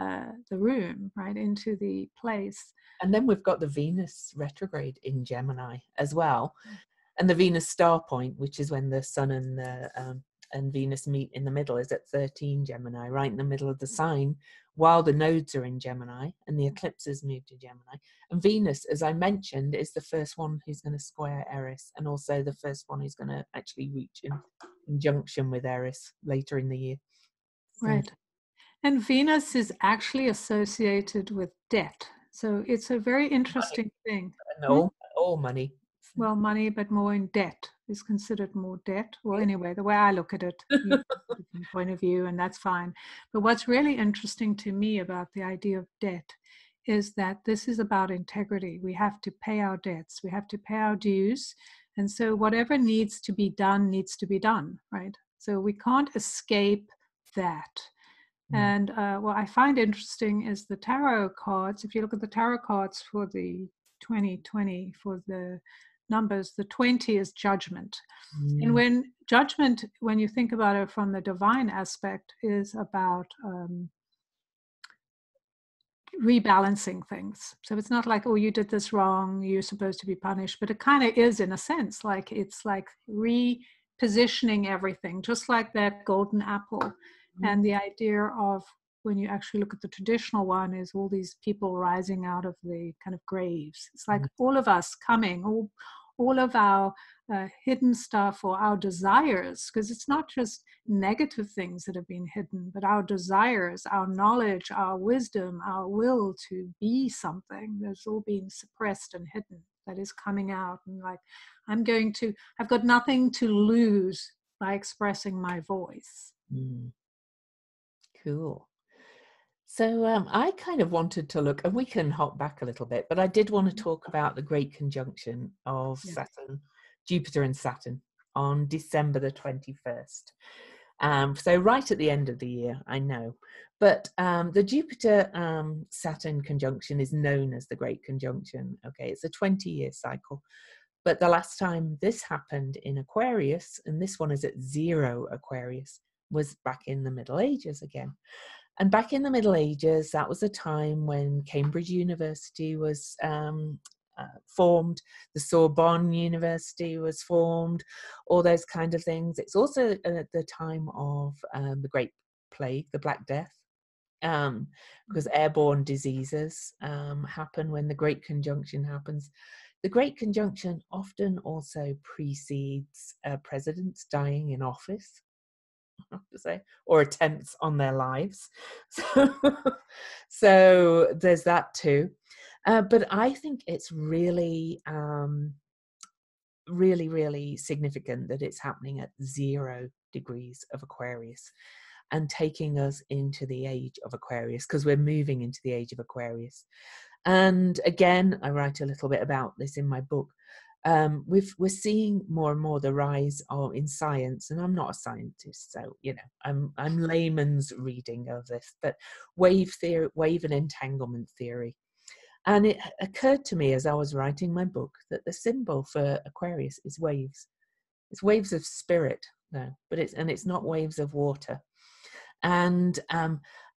room, right, into the place. And then we've got the Venus retrograde in Gemini as well, and the Venus star point, which is when the Sun and Venus meet in the middle, is at 13 Gemini, right in the middle of the sign, while the nodes are in Gemini and the eclipses move to Gemini. And Venus, as I mentioned, is the first one who's going to square Eris, and also the first one who's going to actually reach in conjunction with Eris later in the year. Right. And Venus is actually associated with debt. So it's a very interesting thing. And all money. Well, money, but more in debt is considered more debt. Well, anyway, the way I look at it, you have a different point of view, and that's fine. But what's really interesting to me about the idea of debt is that this is about integrity. We have to pay our debts, we have to pay our dues. And so whatever needs to be done, right? So we can't escape that. Mm. And what I find interesting is the tarot cards. If you look at the tarot cards for the 2020, for the numbers, the 20 is judgment. And Mm. when judgment, when you think about it from the divine aspect, is about rebalancing things. So it's not like, oh, you did this wrong, you're supposed to be punished, but it kind of is, in a sense, like it's like repositioning everything, just like that golden apple. And the idea of, when you actually look at the traditional one, is all these people rising out of the kind of graves. It's like all of us coming, all of our hidden stuff, or our desires, because it's not just negative things that have been hidden, but our desires, our knowledge, our wisdom, our will to be something, that's all being suppressed and hidden, that is coming out. And like, I've got nothing to lose by expressing my voice. Mm. Cool. So I kind of wanted to look, and we can hop back a little bit, but I did want to talk about the great conjunction of Yeah. Saturn, Jupiter and Saturn on December the 21st. So right at the end of the year, I know. But the Jupiter Saturn conjunction is known as the Great Conjunction. Okay, it's a 20-year cycle. But the last time this happened in Aquarius, and this one is at 0 Aquarius, was back in the Middle Ages again. And back in the Middle Ages, that was a time when Cambridge University was formed, the Sorbonne University was formed, all those kind of things. It's also at the time of the Great Plague, the Black Death, because airborne diseases happen when the Great Conjunction happens. The Great Conjunction often also precedes presidents dying in office, I have to say, or attempts on their lives. So there's that too. But I think it's really, really significant that it's happening at 0 degrees of Aquarius and taking us into the age of Aquarius, because we're moving into the age of Aquarius. And again, I write a little bit about this in my book. We're seeing more and more the rise of, in science, and I'm not a scientist, so I'm layman's reading of this, but wave theory, wave and entanglement theory. And it occurred to me as I was writing my book that the symbol for Aquarius is waves. It's waves of spirit now, but it's not waves of water. And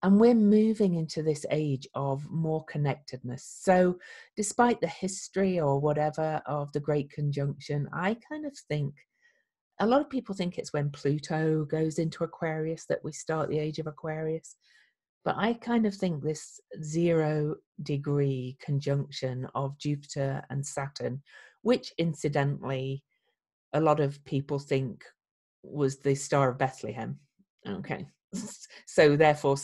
we're moving into this age of more connectedness. So despite the history or whatever of the Great Conjunction, I kind of think, a lot of people think it's when Pluto goes into Aquarius that we start the age of Aquarius. But I kind of think this 0 degree conjunction of Jupiter and Saturn, which incidentally, a lot of people think was the Star of Bethlehem. Okay. So therefore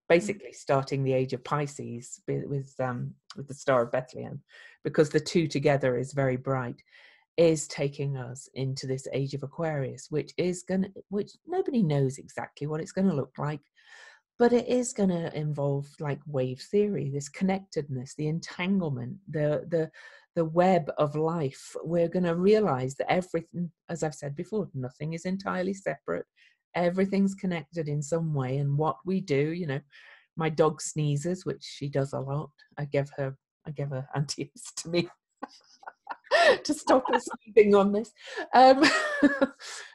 basically starting the age of Pisces with the Star of Bethlehem, because the two together is very bright, is taking us into this age of Aquarius, which nobody knows exactly what it's going to look like, but it is going to involve like wave theory, this connectedness, the entanglement, the web of life. We're going to realize that everything, as I've said before, nothing is entirely separate. Everything's connected in some way. And what we do, my dog sneezes, which she does a lot. I give her antihistamine to stop her sneezing on this.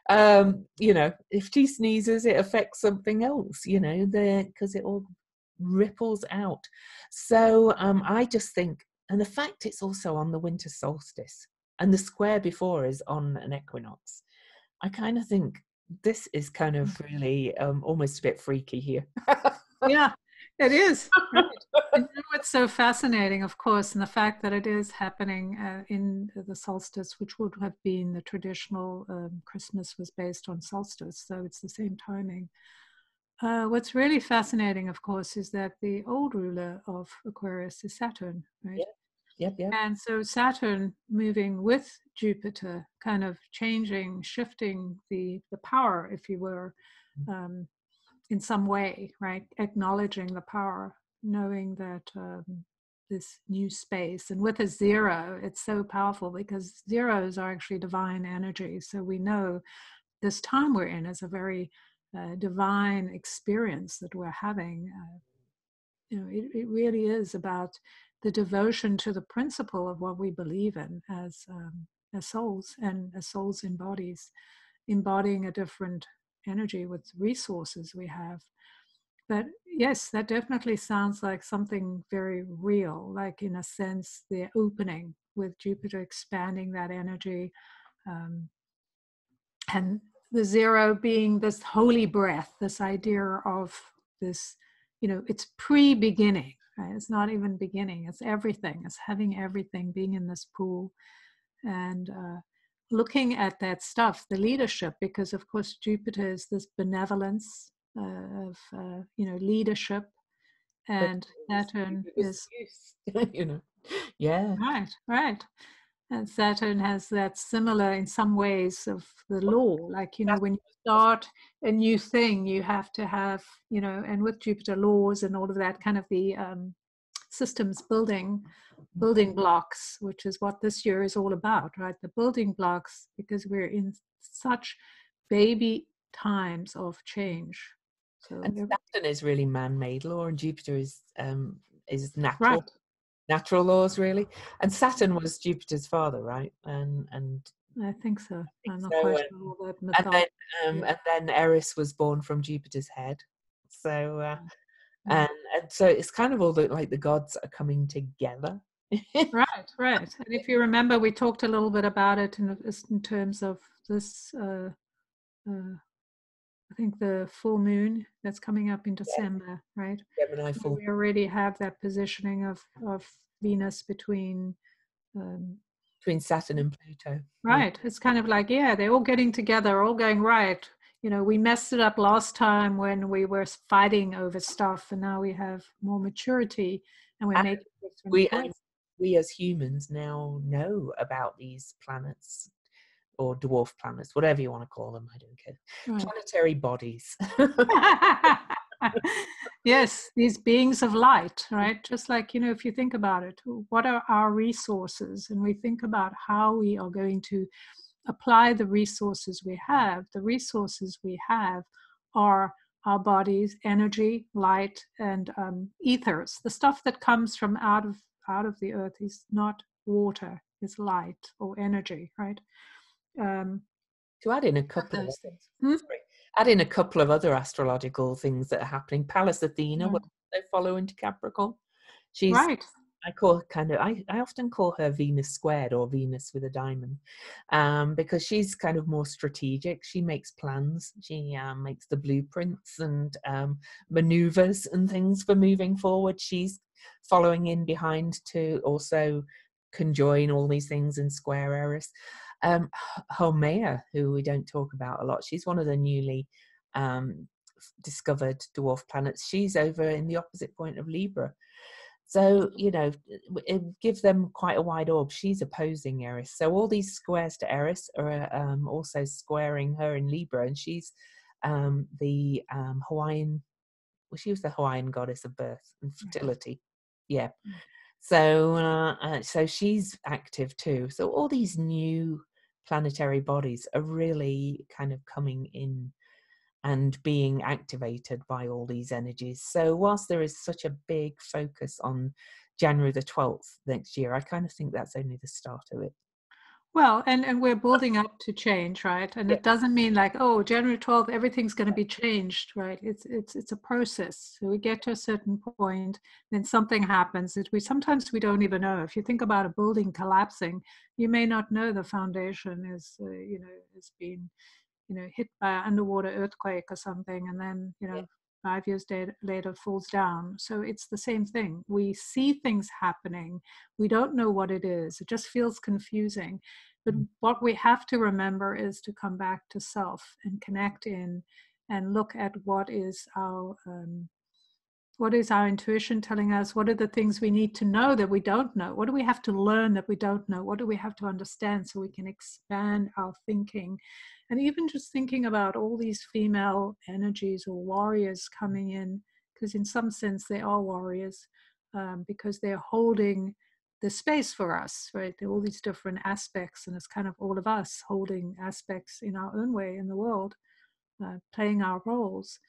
If she sneezes, it affects something else, because it all ripples out. So I just think, and the fact it's also on the winter solstice, and the square before is on an equinox, I kind of think this is kind of really almost a bit freaky here. Yeah, it is. Right. And you know what's so fascinating, of course, and the fact that it is happening in the solstice, which would have been the traditional Christmas was based on solstice, so it's the same timing. What's really fascinating, of course, is that the old ruler of Aquarius is Saturn, right? Yep. And so Saturn moving with Jupiter, kind of changing, shifting the power, if you were, in some way, right? Acknowledging the power. knowing that this new space. And with a zero, it's so powerful because zeros are actually divine energy. So we know this time we're in is a very divine experience that we're having. It really is about the devotion to the principle of what we believe in as souls, and as souls embodying a different energy with resources we have. But yes, that definitely sounds like something very real, like in a sense, the opening with Jupiter expanding that energy. Um, and the zero being this holy breath, this idea of this, it's pre-beginning, right? It's not even beginning, it's everything, it's having everything, being in this pool. And looking at that stuff, the leadership, because of course Jupiter is this benevolence of leadership, But and Saturn it was is use. Yeah. right. And Saturn has that similar in some ways of the law, like, That's when you start a new thing, you have to have, and with Jupiter laws and all of that kind of the systems building blocks, which is what this year is all about, right? The building blocks, because we're in such baby times of change. So and Saturn is really man-made law, and Jupiter is natural right, natural laws, really. And Saturn was Jupiter's father, right? And I think so. I think I'm not so. quite sure all that And then mythology. and then Eris was born from Jupiter's head. So Mm. and so it's kind of all like the gods are coming together. Right. And if you remember, we talked a little bit about it in terms of this, I think the full moon that's coming up in Yeah, December, right? Gemini Where full we already have that positioning of Venus between, um, between Saturn and Pluto. Yeah. right. It's kind of like, yeah, they're all getting together, all going right. We messed it up last time when we were fighting over stuff, and now we have more maturity and we're And making different we choices. we as humans now know about these planets or dwarf planets, whatever you want to call them. I don't care. Right. Planetary bodies. Yes, these beings of light, right? Just like, if you think about it, what are our resources? And we think about how we are going to apply the resources we have. The resources we have are our bodies, energy, light, and ethers. The stuff that comes from out of the earth is not water, is light or energy, right? Um, To add in a couple of those other, things. Hmm? sorry, add in a couple of other astrological things that are happening. Pallas Athena will also follow into Capricorn. She's Right. I often call her Venus squared or Venus with a diamond, because she's kind of more strategic. She makes plans. She makes the blueprints and maneuvers and things for moving forward. She's following in behind to also conjoin all these things in square Eris. Haumea, who we don't talk about a lot, she's one of the newly discovered dwarf planets. She's over in the opposite point of Libra. So, it gives them quite a wide orb. She's opposing Eris. So all these squares to Eris are also squaring her in Libra. And she's the Hawaiian, well, she was the Hawaiian goddess of birth and fertility. Yeah. So she's active too. So all these new planetary bodies are really kind of coming in and being activated by all these energies. So whilst there is such a big focus on January the 12th next year, I kind of think that's only the start of it. Well, and we're building up to change, right? And Yeah. it doesn't mean like, oh, January 12th, everything's going to be changed, right? It's a process. So we get to a certain point, then something happens that sometimes we don't even know. If you think about a building collapsing, you may not know the foundation is being hit by an underwater earthquake or something, and then, 5 years later falls down. So it's the same thing. We see things happening. We don't know what it is. It just feels confusing. But what we have to remember is to come back to self and connect in and look at what is our intuition telling us? What are the things we need to know that we don't know? What do we have to learn that we don't know? What do we have to understand so we can expand our thinking? And even just thinking about all these female energies or warriors coming in, because in some sense they are warriors, because they're holding the space for us, right? There are all these different aspects, and it's kind of all of us holding aspects in our own way in the world, playing our roles.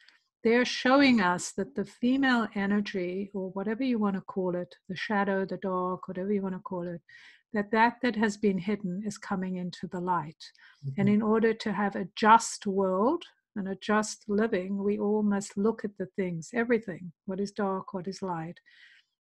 They're showing us that the female energy, or whatever you want to call it, the shadow, the dark, whatever you want to call it, that has been hidden is coming into the light. And in order to have a just world and a just living, we all must look at the things, everything, what is dark, what is light,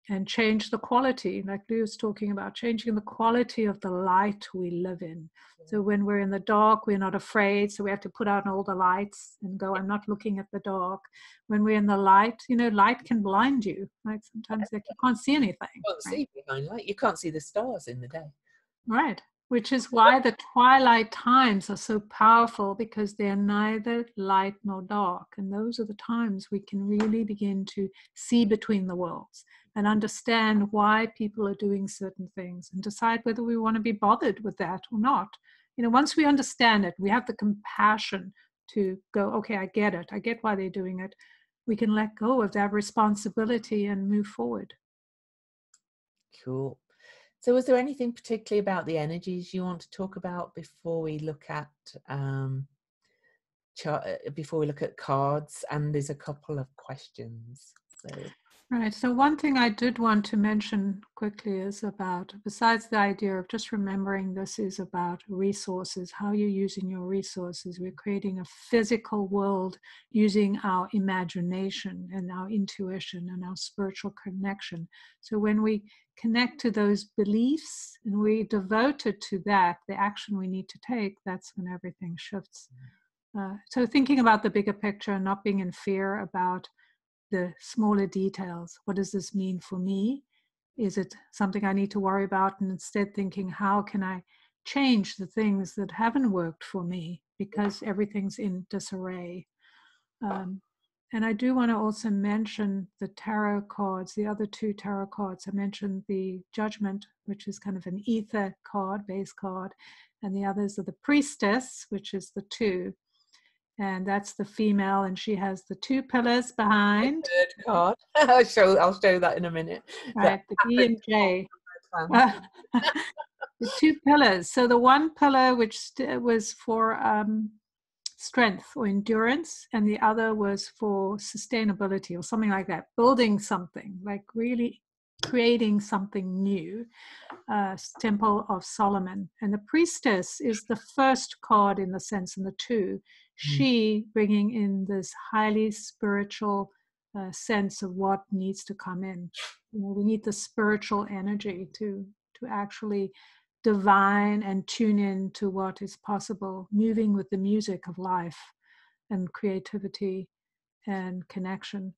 and change the quality, like Lou was talking about, changing the quality of the light we live in. So when we're in the dark, we're not afraid. So we have to put out all the lights and go, I'm not looking at the dark. When we're in the light, light can blind you, right? Sometimes like you can't see anything. You can't see behind light. You can't see the stars in the day. Right. Which is why the twilight times are so powerful, because they're neither light nor dark. And those are the times we can really begin to see between the worlds and understand why people are doing certain things and decide whether we want to be bothered with that or not. Once we understand it, we have the compassion to go, okay, I get it. I get why they're doing it. We can let go of that responsibility and move forward. Cool. So was there anything particularly about the energies you want to talk about before we look at cards? And there's a couple of questions. Right. So one thing I did want to mention quickly is about, besides the idea of just remembering this is about resources, how you're using your resources. We're creating a physical world using our imagination and our intuition and our spiritual connection. So when we connect to those beliefs and we devote it to that, the action we need to take, that's when everything shifts. So thinking about the bigger picture and not being in fear about the smaller details. What does this mean for me? Is it something I need to worry about? And instead thinking, how can I change the things that haven't worked for me, because everything's in disarray. And I do want to also mention the tarot cards, the other two tarot cards. I mentioned the Judgment, which is kind of an ether card, base card, and the others are the Priestess, which is the 2. And that's the female, and she has the 2 pillars behind. The third card. I'll show that in a minute. Right, the E and J. The 2 pillars. So the one pillar, which was for strength or endurance, and the other was for sustainability or something like that, building something, like really creating something new. Temple of Solomon. And the Priestess is the first card in the sense, in the 2. She bringing in this highly spiritual sense of what needs to come in. We need the spiritual energy to actually divine and tune in to what is possible, moving with the music of life and creativity and connection.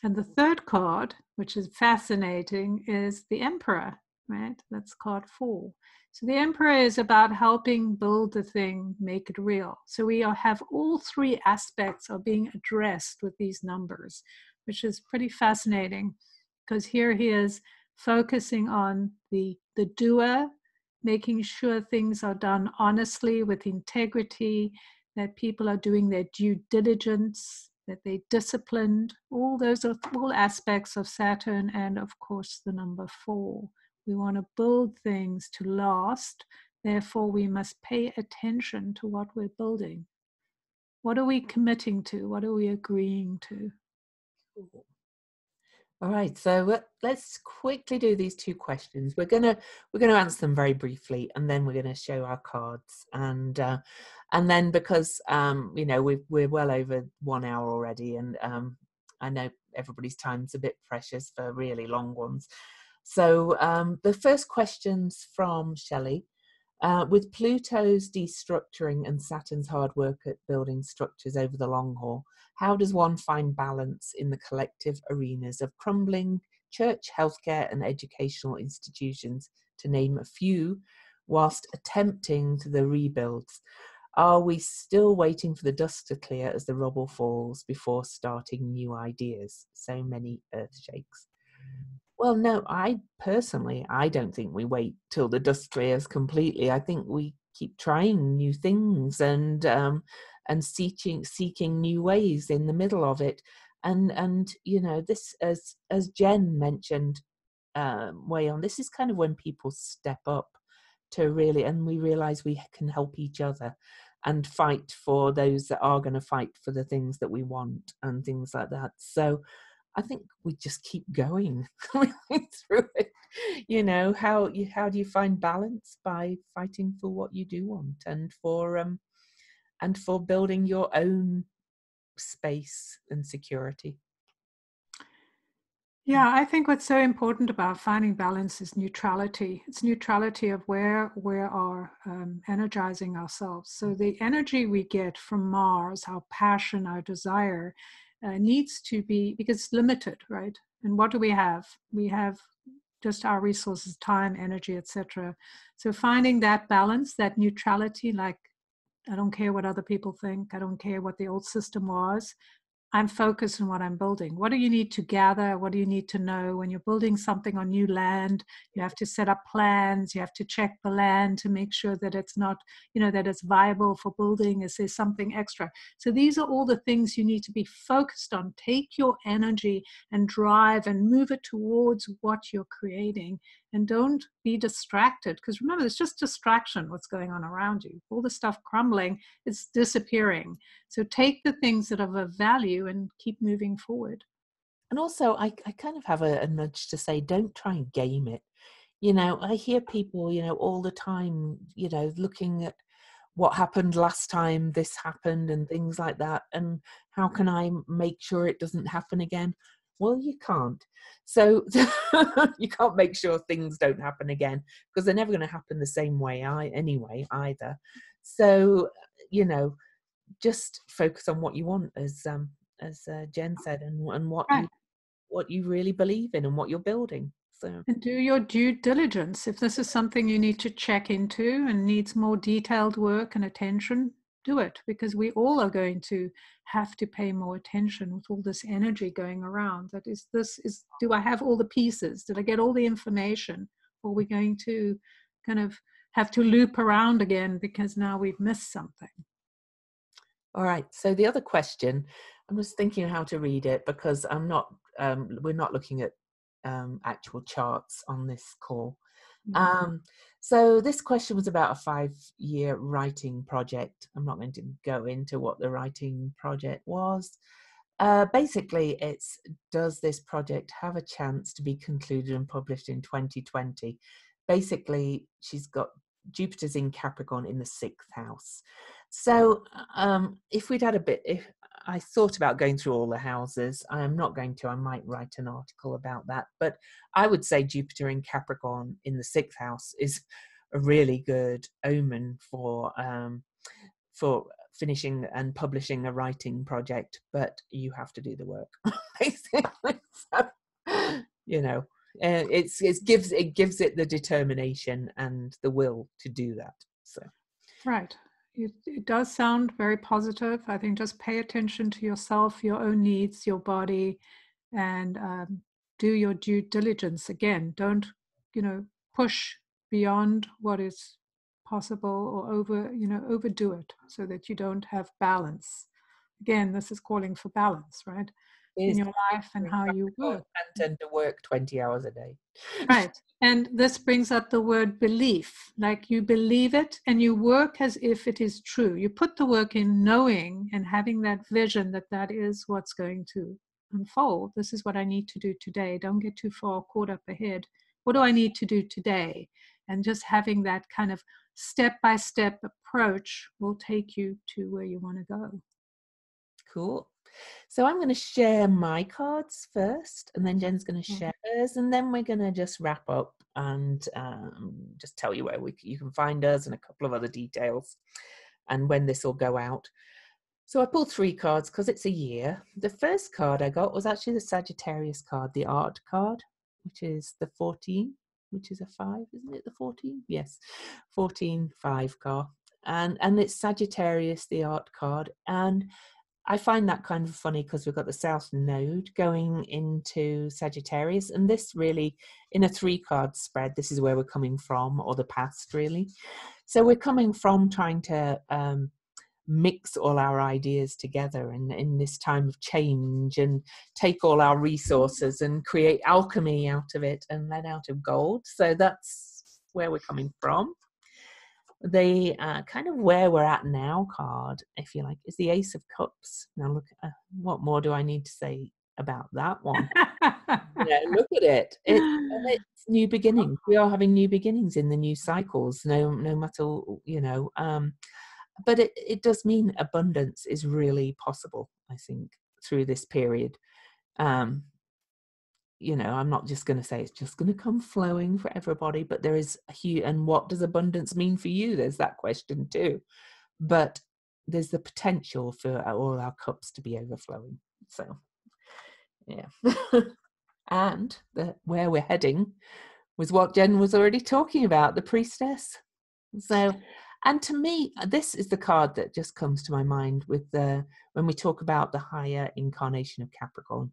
And the third card, which is fascinating, is the Emperor, right? That's card 4. So the Emperor is about helping build the thing, make it real. So we have all 3 aspects are being addressed with these numbers, which is pretty fascinating, because here he is focusing on the doer, making sure things are done honestly with integrity, that people are doing their due diligence, that they're disciplined. All those are all aspects of Saturn, and of course the number 4. We want to build things to last. Therefore, we must pay attention to what we're building. What are we committing to? What are we agreeing to? All right, so let's quickly do these 2 questions. We're gonna answer them very briefly, and then we're gonna show our cards. And then because we're well over 1 hour already, and I know everybody's time's a bit precious for really long ones. So the first question's from Shelley. With Pluto's destructuring and Saturn's hard work at building structures over the long haul, how does one find balance in the collective arenas of crumbling church, healthcare, and educational institutions, to name a few, whilst attempting the rebuilds? Are we still waiting for the dust to clear as the rubble falls before starting new ideas? So many earth shakes. Well, no, I don't think we wait till the dust clears completely. I think we keep trying new things and seeking new ways in the middle of it. And this, as Jen mentioned, way on, this is kind of when people step up to really, and we realize we can help each other and fight for those that are going to fight for the things that we want and things like that. So I think we just keep going through it. How do you find balance? By fighting for what you do want, and for building your own space and security. Yeah, I think what's so important about finding balance is neutrality. It's neutrality of where we are energizing ourselves. So the energy we get from Mars, our passion, our desire, needs to be, because it's limited, right? And what do we have? We have just our resources, time, energy, etc. So finding that balance, that neutrality, like, I don't care what other people think. I don't care what the old system was. I'm focused on what I'm building. What do you need to gather? What do you need to know? When you're building something on new land, you have to set up plans. You have to check the land to make sure that it's not, that it's viable for building. Is there something extra? So these are all the things you need to be focused on. Take your energy and drive and move it towards what you're creating. And don't be distracted, because remember, it's just distraction, what's going on around you. All the stuff crumbling, it's disappearing. So take the things that are of value and keep moving forward. And also, I kind of have a nudge to say, don't try and game it. I hear people, all the time, looking at what happened last time this happened and things like that. And how can I make sure it doesn't happen again? Well, you can't. So you can't make sure things don't happen again, because they're never going to happen the same way anyway either. So, just focus on what you want, as Jen said, and what Right. you really believe in and what you're building. So, And do your due diligence. If this is something you need to check into and needs more detailed work and attention, do it, because we all are going to have to pay more attention with all this energy going around. Do I have all the pieces? Did I get all the information? Or are we going to kind of have to loop around again because now we've missed something? all right. So the other question, I'm just thinking how to read it, because we're not looking at actual charts on this call. So this question was about a 5-year writing project. I'm not going to go into what the writing project was. Basically, it's, does this project have a chance to be concluded and published in 2020? Basically, she's got Jupiter's in Capricorn in the 6th house. So if I thought about going through all the houses. I am not going to. I might write an article about that. But I would say Jupiter in Capricorn in the 6th house is a really good omen for finishing and publishing a writing project. But you have to do the work, basically. So, it gives it the determination and the will to do that. So, Right. It does sound very positive. I think just pay attention to yourself, your own needs, your body, and do your due diligence. Again, don't, push beyond what is possible, or overdo it, so that you don't have balance. Again, this is calling for balance, right? In your life and how you work. And tend to work 20 hours a day. Right. And this brings up the word belief, like you believe it and you work as if it is true. You put the work in knowing and having that vision that that is what's going to unfold. This is what I need to do today. Don't get too far caught up ahead. What do I need to do today? And just having that kind of step-by-step approach will take you to where you want to go. Cool. So I'm going to share my cards first, and then Jen's going to share hers, and then we're going to just wrap up and just tell you where you can find us and a couple of other details and when this will go out. So I pulled 3 cards because it's a year. The first card I got was actually the Sagittarius card, the art card, which is the 14, which is a 5, isn't it? The 14? Yes, 14-5 card. And it's Sagittarius, the art card. And I find that kind of funny because we've got the South Node going into Sagittarius, and this really, in a 3-card spread, this is where we're coming from, or the past really. So we're coming from trying to mix all our ideas together in this time of change, and take all our resources and create alchemy out of it and lead out of gold. So that's where we're coming from. The kind of where we're at now card, if you like, is the Ace of Cups. Now look, what more do I need to say about that one? Look at it. It's new beginnings. We are having new beginnings in the new cycles, no matter, but it does mean abundance is really possible, I think, through this period. I'm not just going to say it's just going to come flowing for everybody, but there is a huge, and what does abundance mean for you? There's that question too. But there's the potential for all our cups to be overflowing. So, yeah. And where we're heading was what Jen was already talking about, the Priestess. So, and to me, this is the card that just comes to my mind with when we talk about the higher incarnation of Capricorn.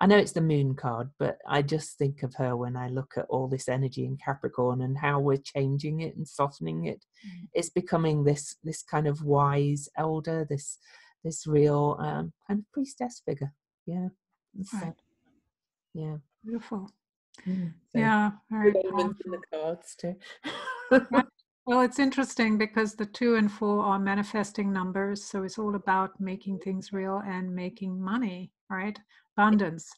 I know it's the Moon card, but I just think of her when I look at all this energy in Capricorn and how we're changing it and softening it. It's becoming this kind of wise elder, this real kind of priestess figure. Yeah. Right. Yeah. Beautiful. So Yeah, very in powerful. the cards too. Right. Well, it's interesting because the 2 and 4 are manifesting numbers, so it's all about making things real and making money, right? Abundance.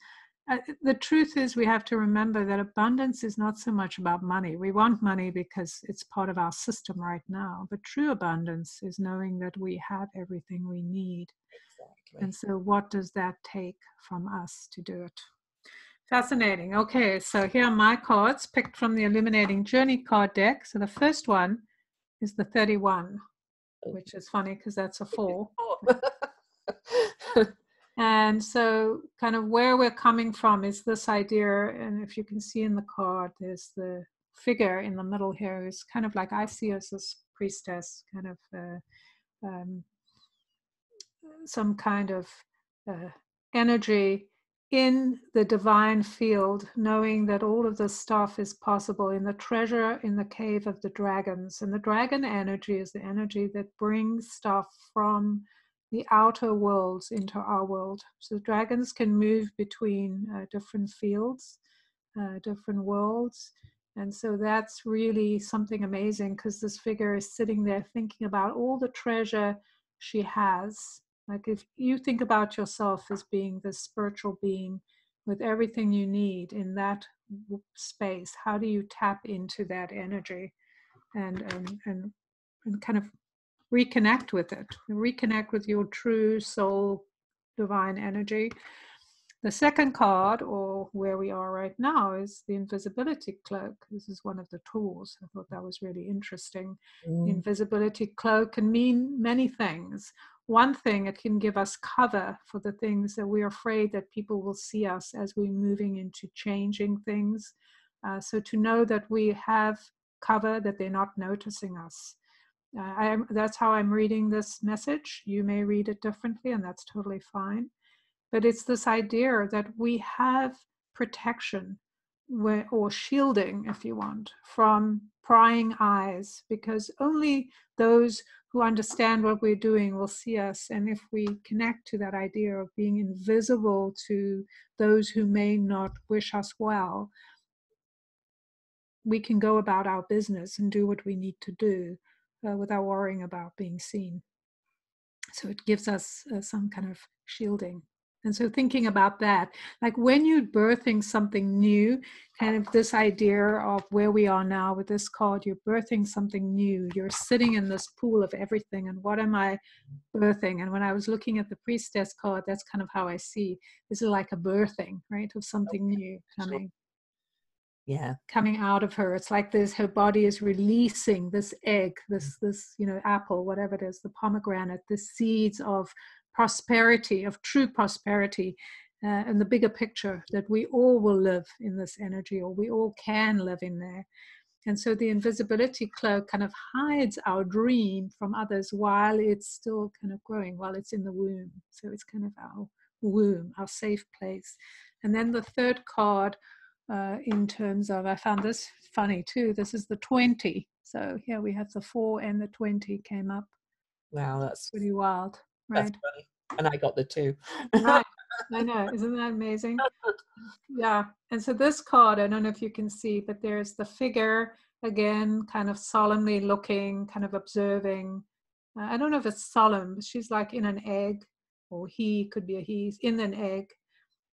The truth is, we have to remember that abundance is not so much about money. We want money because it's part of our system right now, but true abundance is knowing that we have everything we need. Exactly. And so what does that take from us to do it? Fascinating. Okay, so here are my cards picked from the Illuminating Journey card deck. So the first one is the 31, which is funny because that's a 4. And so kind of where we're coming from is this idea, and if you can see in the card, there's the figure in the middle here is kind of like I see as this priestess, kind of some kind of energy in the divine field, knowing that all of this stuff is possible in the treasure in the cave of the dragons. And the dragon energy is the energy that brings stuff from the outer worlds into our world. So dragons can move between different fields, different worlds. And so that's really something amazing, because this figure is sitting there thinking about all the treasure she has. Like if you think about yourself as being this spiritual being with everything you need in that space, how do you tap into that energy and kind of reconnect with it, reconnect with your true soul divine energy? The second card, or where we are right now, is the invisibility cloak. This is one of the tools. I thought that was really interesting. The invisibility cloak can mean many things. One thing, it can give us cover for the things that we're afraid that people will see us as we're moving into changing things. So to know that we have cover, that they're not noticing us. That's how I'm reading this message. You may read it differently, and that's totally fine. But it's this idea that we have protection or shielding, if you want, from prying eyes, because only those who understand what we're doing will see us. And if we connect to that idea of being invisible to those who may not wish us well, we can go about our business and do what we need to do without worrying about being seen. So it gives us some kind of shielding. And so thinking about that, like when you're birthing something new, kind of this idea of where we are now with this card, you're birthing something new. You're sitting in this pool of everything. And what am I birthing? And when I was looking at the priestess card, that's kind of how I see this is like a birthing, right, of something new coming. Yeah, coming out of her. It's like this, her body is releasing this egg, this apple, whatever it is, the pomegranate, the seeds of prosperity, of true prosperity, and the bigger picture that we all will live in this energy, or we all can live in there. And so the invisibility cloak kind of hides our dream from others while it's still kind of growing, while it's in the womb. So it's kind of our womb, our safe place. And then the third card, in terms of, I found this funny too, this is the 20. So here we have the 4 and the 20 came up. Wow, that's Pretty wild, right? funny. And I got the 2. Right. I know. Isn't that amazing? Yeah. And so this card, I don't know if you can see, but there's the figure again, kind of solemnly looking, kind of observing. I don't know if it's solemn, but she's like in an egg, or he could be a he's in an egg,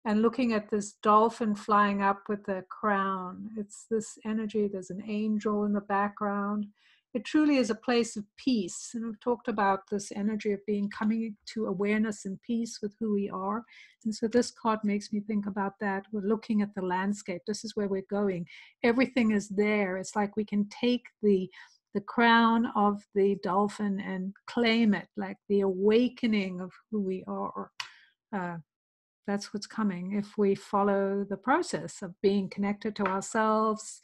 and looking at this dolphin flying up with the crown. It's this energy. There's an angel in the background. It truly is a place of peace. And I've talked about this energy of being coming to awareness and peace with who we are. And so this card makes me think about that. We're looking at the landscape. This is where we're going. Everything is there. It's like we can take the crown of the dolphin and claim it, like the awakening of who we are. That's what's coming if we follow the process of being connected to ourselves,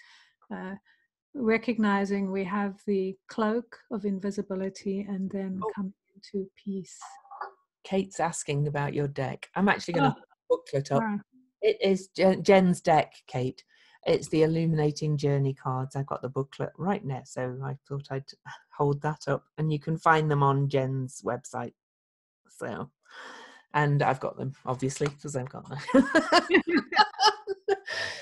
recognizing we have the cloak of invisibility, and then coming into peace. Kate's asking about your deck. I'm actually going to booklet up. Wow. It is Jen's deck, Kate. It's the Illuminating Journey cards. I've got the booklet right now, so I thought I'd hold that up, and you can find them on Jen's website. So, and I've got them obviously because I've got them.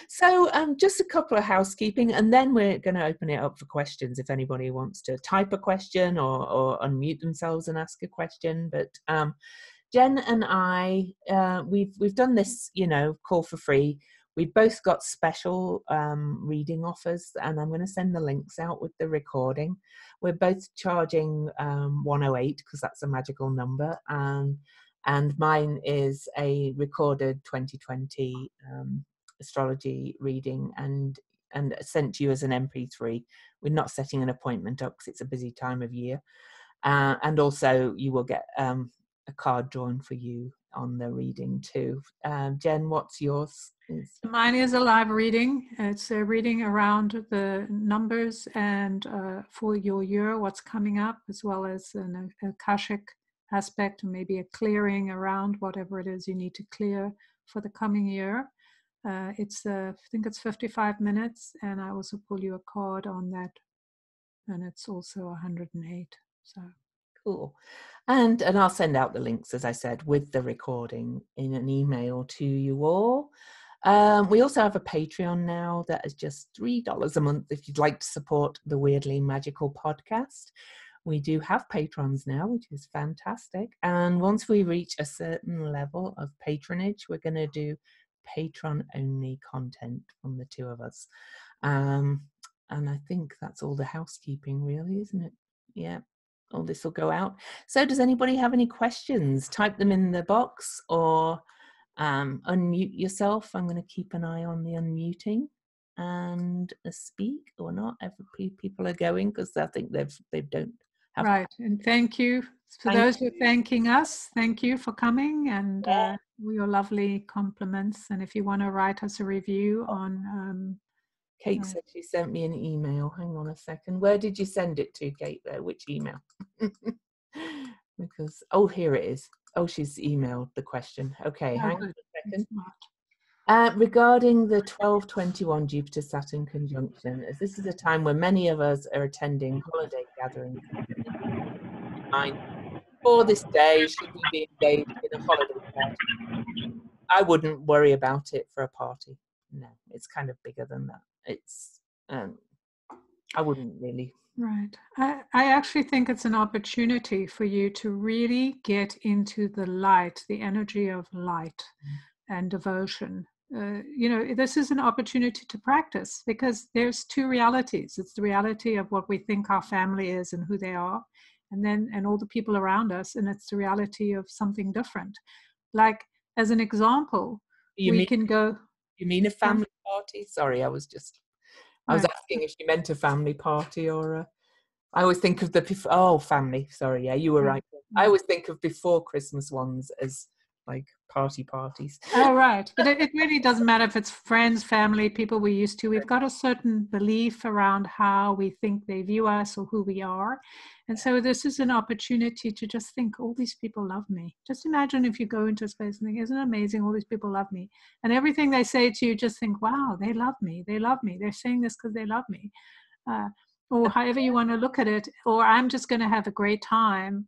So just a couple of housekeeping, and then we're going to open it up for questions if anybody wants to type a question or unmute themselves and ask a question. But Jen and I, we've done this, call for free. We've both got special reading offers, and I'm going to send the links out with the recording. We're both charging 108 because that's a magical number, and mine is a recorded 2020 astrology reading and sent to you as an MP3. We're not setting an appointment up because it's a busy time of year, and also you will get a card drawn for you on the reading too. Jen, what's yours? Mine is a live reading. It's a reading around the numbers and for your year, what's coming up, as well as an Akashic aspect and maybe a clearing around whatever it is you need to clear for the coming year. I think it's 55 minutes, and I also pull you a card on that, and it's also 108. So cool. And I'll send out the links, as I said, with the recording in an email to you all. We also have a Patreon now that is just $3 a month if you'd like to support the Weirdly Magical podcast. We do have patrons now, which is fantastic. And once we reach a certain level of patronage, we're going to do patron-only content from the two of us. And I think that's all the housekeeping, really, isn't it? Yeah. All this will go out. So does anybody have any questions? Type them in the box or unmute yourself. I'm going to keep an eye on the unmuting and speak or not. Every people are going because I think they don't have. Right. And thank you for those who are thanking us. Thank you for coming and your lovely compliments. And if you want to write us a review on Kate said she sent me an email. Hang on a second. Where did you send it to, Kate? There, which email? Because here it is. She's emailed the question. Okay, hang on a second. Regarding the 12/21 Jupiter-Saturn conjunction, as this is a time when many of us are attending holiday gatherings, for this day, should we be engaged in a holiday party? I wouldn't worry about it for a party. No, it's kind of bigger than that. It's I wouldn't really. Right. I actually think it's an opportunity for you to really get into the light, the energy of light and devotion. This is an opportunity to practice because there's two realities. It's the reality of what we think our family is and who they are, and all the people around us, and it's the reality of something different. Like, as an example, You mean a family party? Sorry, I was asking if you meant a family party or I always think of the family. Sorry, yeah, you were right. I always think of before Christmas ones as like parties. Oh, right. But it really doesn't matter if it's friends, family, people we're used to. We've got a certain belief around how we think they view us or who we are. And so this is an opportunity to just think, all these people love me. Just imagine if you go into a space and think, isn't it amazing? All these people love me. And everything they say to you, just think, wow, they love me. They love me. They're saying this because they love me. Or however you want to look at it. Or I'm just going to have a great time.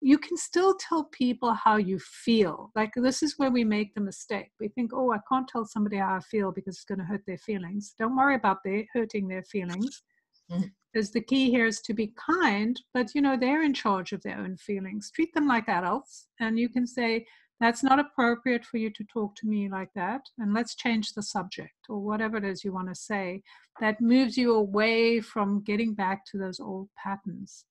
you can still tell people how you feel. Like, this is where we make the mistake. We think, oh, I can't tell somebody how I feel because it's going to hurt their feelings. Don't worry about hurting their feelings. Mhm. Because the key here is to be kind, but they're in charge of their own feelings. Treat them like adults, and you can say, that's not appropriate for you to talk to me like that, and let's change the subject, or whatever it is you want to say that moves you away from getting back to those old patterns.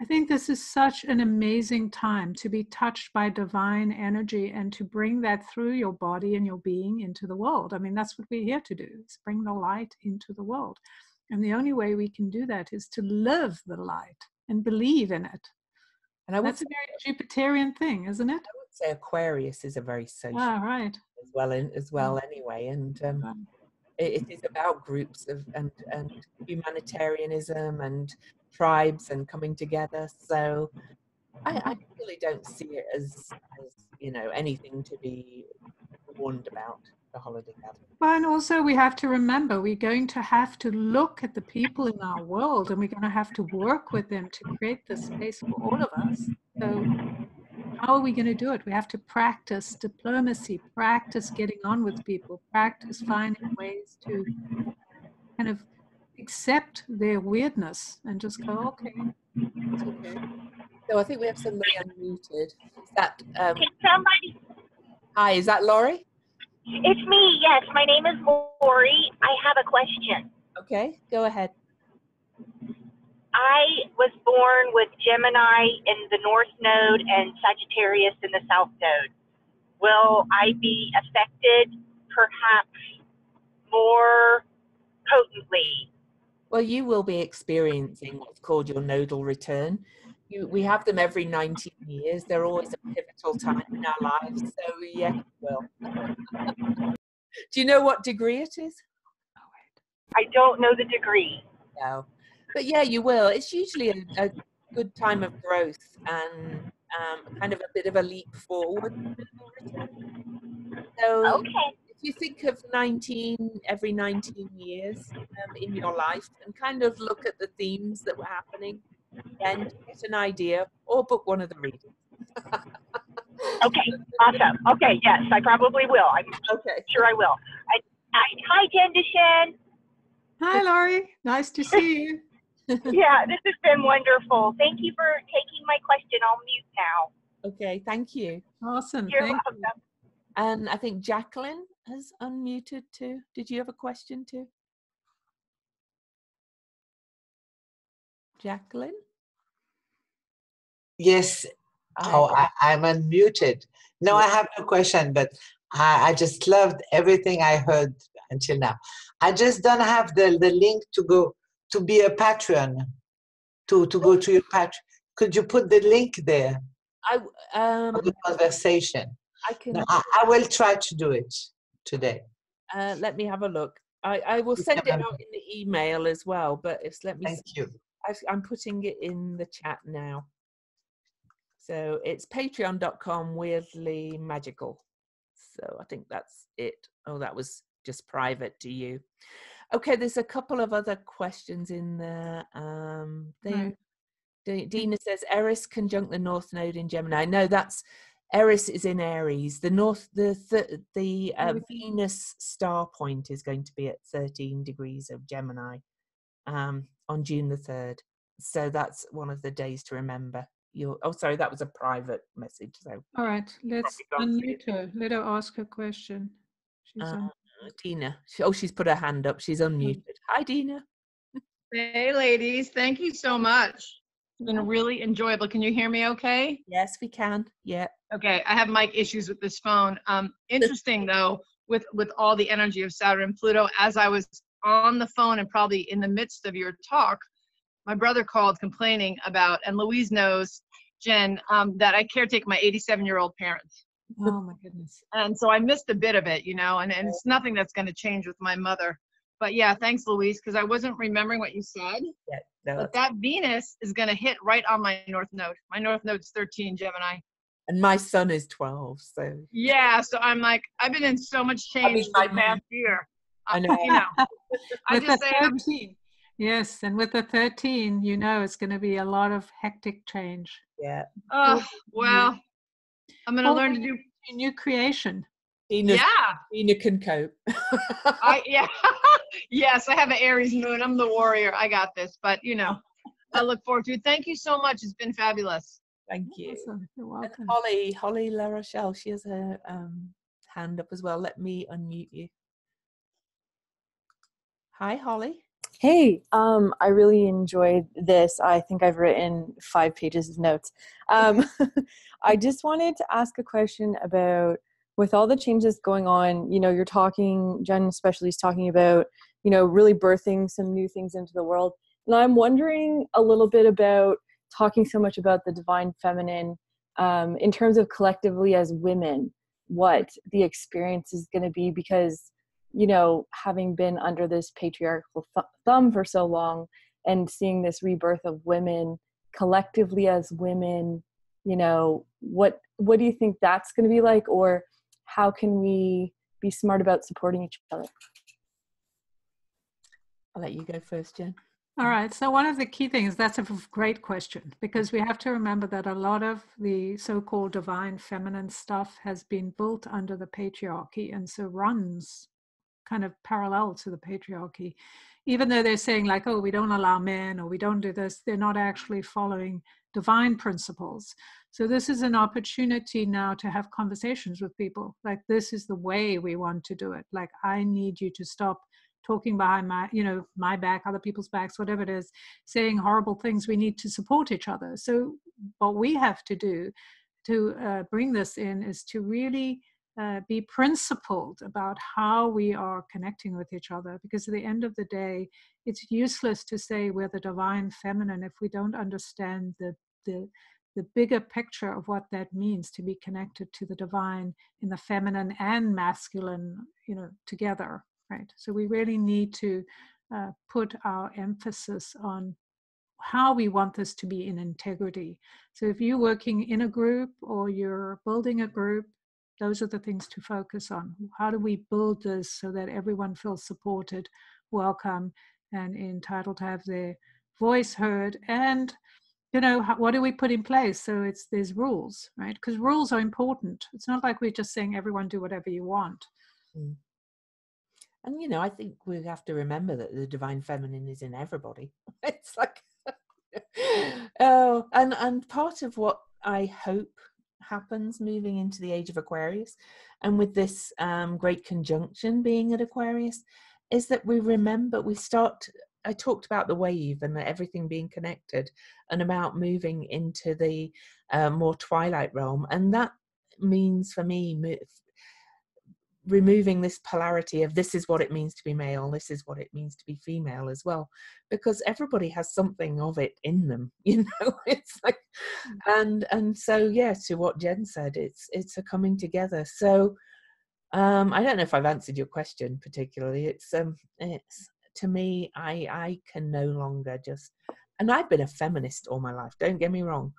I think this is such an amazing time to be touched by divine energy and to bring that through your body and your being into the world. I mean, that's what we're here to do, is bring the light into the world. And the only way we can do that is to live the light and believe in it. And that's a very Jupiterian thing, isn't it? I would say Aquarius is a very social right. as well anyway. And it is about groups and humanitarianism and tribes and coming together. So I really don't see it as anything to be warned about, the holiday gathering. Well, and also we have to remember we're going to have to look at the people in our world, and we're going to have to work with them to create this space for all of us. So how are we going to do it? We have to practice diplomacy, practice getting on with people, practice finding ways to kind of accept their weirdness and just go, okay, it's okay. So I think we have somebody unmuted. Is that Can somebody? Hi, is that Laurie? It's me, yes. My name is Lori. I have a question. Okay, go ahead. I was born with Gemini in the North Node and Sagittarius in the South Node. Will I be affected perhaps more potently? Well, you will be experiencing what's called your nodal return. We have them every 19 years. They're always a pivotal time in our lives. So, yeah, you will. Do you know what degree it is? I don't know the degree. No. But, yeah, you will. It's usually a good time of growth and kind of a bit of a leap forward. So, okay. if you think of every 19 years in your life and kind of look at the themes that were happening, then get an idea or book one of the readings. Okay, awesome. Okay, yes, I probably will. I'm sure I will. Hi, Jen Deshen. Hi, Laurie. Nice to see you. Yeah, this has been wonderful. Thank you for taking my question. I'll mute now. Okay, thank you. Awesome. You're thank welcome. you. And I think Jacqueline has unmuted too. Did you have a question too? Jacqueline? Yes. I'm unmuted. No, I have no question, but I just loved everything I heard until now. I just don't have the link to go to be a patron, to go to your patron. Could you put the link there? For the conversation. I can. No, I will try to do it today. Let me have a look. I will send it out in the email as well, but let me. Thank you. I'm putting it in the chat now. So it's patreon.com weirdly magical. So I think that's it. Oh, that was just private to you. Okay, there's a couple of other questions in there. Dina says Eris conjunct the North Node in Gemini. No, that's Eris is in Aries. The Venus star point is going to be at 13 degrees of Gemini on June the 3rd. So that's one of the days to remember. Sorry, that was a private message. So all right, let's unmute her. Let her ask her question. She's Dina. She's put her hand up. She's unmuted. Hi, Dina. Hey, ladies. Thank you so much. It's been really enjoyable. Can you hear me okay? Yes, we can. Yeah. Okay. I have mic issues with this phone. Interesting, though, with all the energy of Saturn and Pluto, as I was on the phone and probably in the midst of your talk, my brother called complaining about, and Louise knows, Jen, that I caretake my 87-year-old parents. Oh, my goodness. And so I missed a bit of it, and it's nothing that's going to change with my mother. But yeah, thanks, Louise, because I wasn't remembering what you said. Yeah, no, but that Venus is going to hit right on my North Node. My North Node's 13 Gemini. And my son is 12, so. Yeah, so I'm like, I've been in so much change for the past year. I know. I just say 13. Yes, and with the 13, you know it's going to be a lot of hectic change. Yeah. Oh, well, I'm going to learn to do. New creation. Yeah. Tina can cope. Yeah. Yes, I have an Aries moon. I'm the warrior. I got this. But, you know, I look forward to it. Thank you so much. It's been fabulous. Thank you. Awesome. You're welcome. And Holly La Rochelle, she has her hand up as well. Let me unmute you. Hi, Holly. Hey, I really enjoyed this. I think I've written 5 pages of notes. I just wanted to ask a question about, with all the changes going on, you know, you're talking, Jen especially is talking about, you know, really birthing some new things into the world. And I'm wondering a little bit about talking so much about the divine feminine in terms of collectively as women, what the experience is going to be, because you know, having been under this patriarchal thumb for so long and seeing this rebirth of women collectively as women, you know, what do you think that's going to be like, or how can we be smart about supporting each other? I'll let you go first, Jen. All right. So one of the key things, that's a great question, because we have to remember that a lot of the so-called divine feminine stuff has been built under the patriarchy, and so runs kind of parallel to the patriarchy. Even though they're saying like, oh, we don't allow men, or we don't do this, they're not actually following divine principles. So this is an opportunity now to have conversations with people. Like, this is the way we want to do it. Like, I need you to stop talking behind my, you know, my back, other people's backs, whatever it is, saying horrible things. We need to support each other. So what we have to do to bring this in is to really be principled about how we are connecting with each other, because at the end of the day, it's useless to say we're the divine feminine if we don't understand the bigger picture of what that means to be connected to the divine in the feminine and masculine, you know, together, right? So we really need to put our emphasis on how we want this to be in integrity. So if you're working in a group or you're building a group, those are the things to focus on. How do we build this so that everyone feels supported, welcome, and entitled to have their voice heard? And, you know, what do we put in place? So there's rules, right? Because rules are important. It's not like we're just saying everyone do whatever you want. Mm. And, you know, I think we have to remember that the divine feminine is in everybody. It's like, oh, and part of what I hope happens moving into the age of Aquarius, and with this great conjunction being at Aquarius, is that we remember, I talked about the wave and everything being connected, and about moving into the more twilight realm. And that means for me removing this polarity of this is what it means to be male, this is what it means to be female as well, because everybody has something of it in them, you know. It's like, and so yeah, to what Jen said, it's a coming together. So I don't know if I've answered your question particularly. It's to me, I can no longer just, and I've been a feminist all my life, don't get me wrong.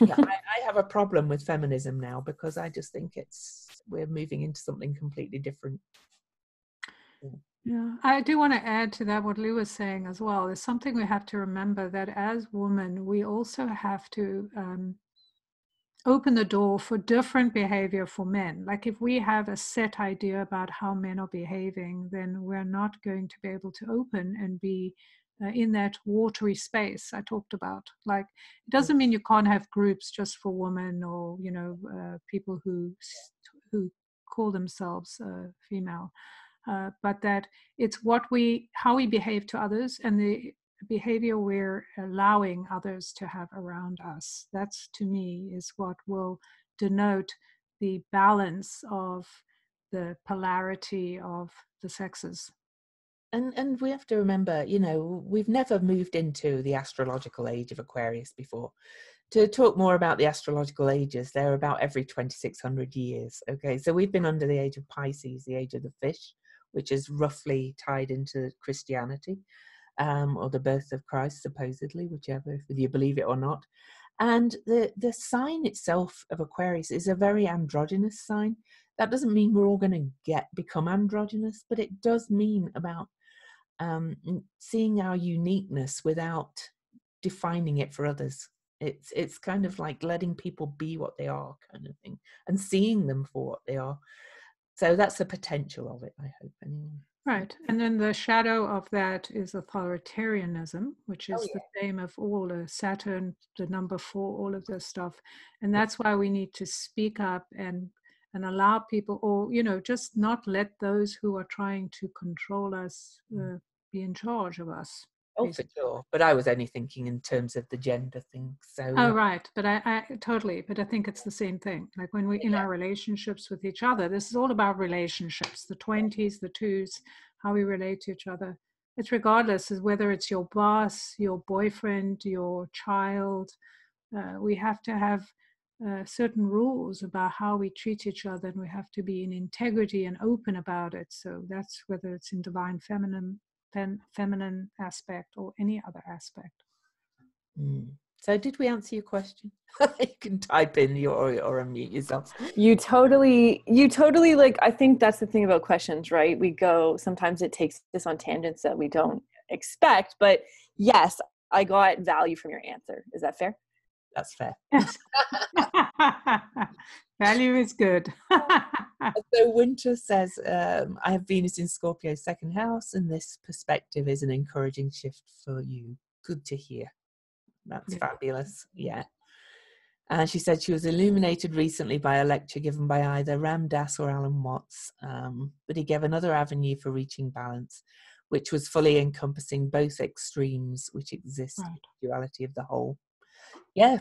I have a problem with feminism now, because I just think we're moving into something completely different. Yeah, I do want to add to that what Lou was saying as well. There's something we have to remember, that as women, we also have to open the door for different behavior for men. Like, if we have a set idea about how men are behaving, then we're not going to be able to open and be in that watery space I talked about. Like, it doesn't mean you can't have groups just for women, or, you know, people who call themselves female, but that it's how we behave to others, and the behavior we're allowing others to have around us. That's, to me, is what will denote the balance of the polarity of the sexes. And we have to remember, you know, we've never moved into the astrological age of Aquarius before. To talk more about the astrological ages, they're about every 2,600 years. Okay, so we've been under the age of Pisces, the age of the fish, which is roughly tied into Christianity, or the birth of Christ, supposedly, whichever, if you believe it or not. And the sign itself of Aquarius is a very androgynous sign. That doesn't mean we're all going to become androgynous, but it does mean about seeing our uniqueness without defining it for others. It's kind of like letting people be what they are, kind of thing, and seeing them for what they are. So that's the potential of it, I hope, anyway. Right. And then the shadow of that is authoritarianism, which is Oh, the theme of all Saturn, the number 4, all of this stuff. And that's why we need to speak up and allow people, or, you know, just not let those who are trying to control us be in charge of us. Oh, basically. for sure. But I was only thinking in terms of the gender thing. So Oh, right. But I totally, but I think it's the same thing. Like when we in our relationships with each other, this is all about relationships, the 20s, the 2s, how we relate to each other. It's regardless of whether it's your boss, your boyfriend, your child. We have to have certain rules about how we treat each other, and we have to be in integrity and open about it. So that's whether it's in divine feminine aspect or any other aspect. So did we answer your question? You can type in or unmute yourself. You totally like, I think that's the thing about questions, right? We go, sometimes it takes us on tangents that we don't expect, but yes, I got value from your answer. Is that fair? That's fair. Yes. Value is good. So Winter says, I have Venus in Scorpio's 2nd house, and this perspective is an encouraging shift for you. Good to hear. That's fabulous. Yeah. And she said she was illuminated recently by a lecture given by either Ram Dass or Alan Watts, but he gave another avenue for reaching balance, which was fully encompassing both extremes which exist in the duality of the whole. Yeah.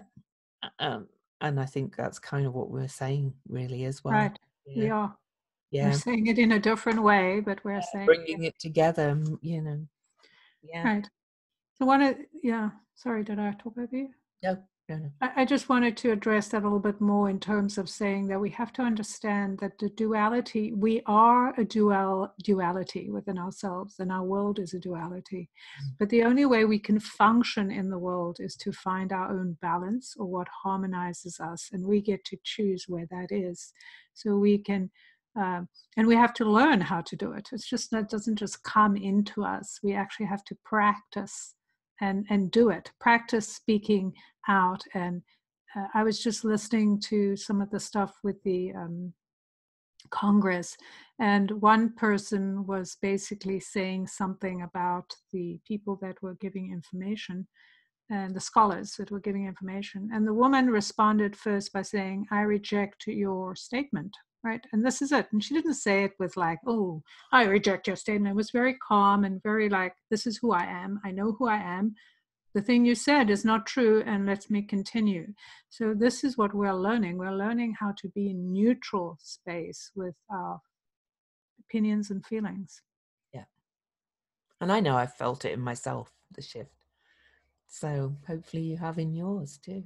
And I think that's kind of what we're saying really as well. Right. Yeah. We are. Yeah. We're saying it in a different way, but we're saying bringing it together, you know. Yeah. Right. So sorry, did I talk over you? No. I just wanted to address that a little bit more in terms of saying that we have to understand that the duality, we are a duality within ourselves, and our world is a duality. But the only way we can function in the world is to find our own balance, or what harmonizes us, and we get to choose where that is. So we can, and we have to learn how to do it. It's just, that doesn't just come into us. We actually have to practice and do it. Practice speaking out. And I was just listening to some of the stuff with the Congress, and one person was basically saying something about the people that were giving information and the scholars that were giving information. And the woman responded first by saying, "I reject your statement." Right. And this is it. And she didn't say it with like, "Oh, I reject your statement." It was very calm and very like, "This is who I am. I know who I am. The thing you said is not true, and let me continue." So this is what we're learning. We're learning how to be in neutral space with our opinions and feelings. Yeah. And I know I've felt it in myself, the shift. So hopefully you have in yours too.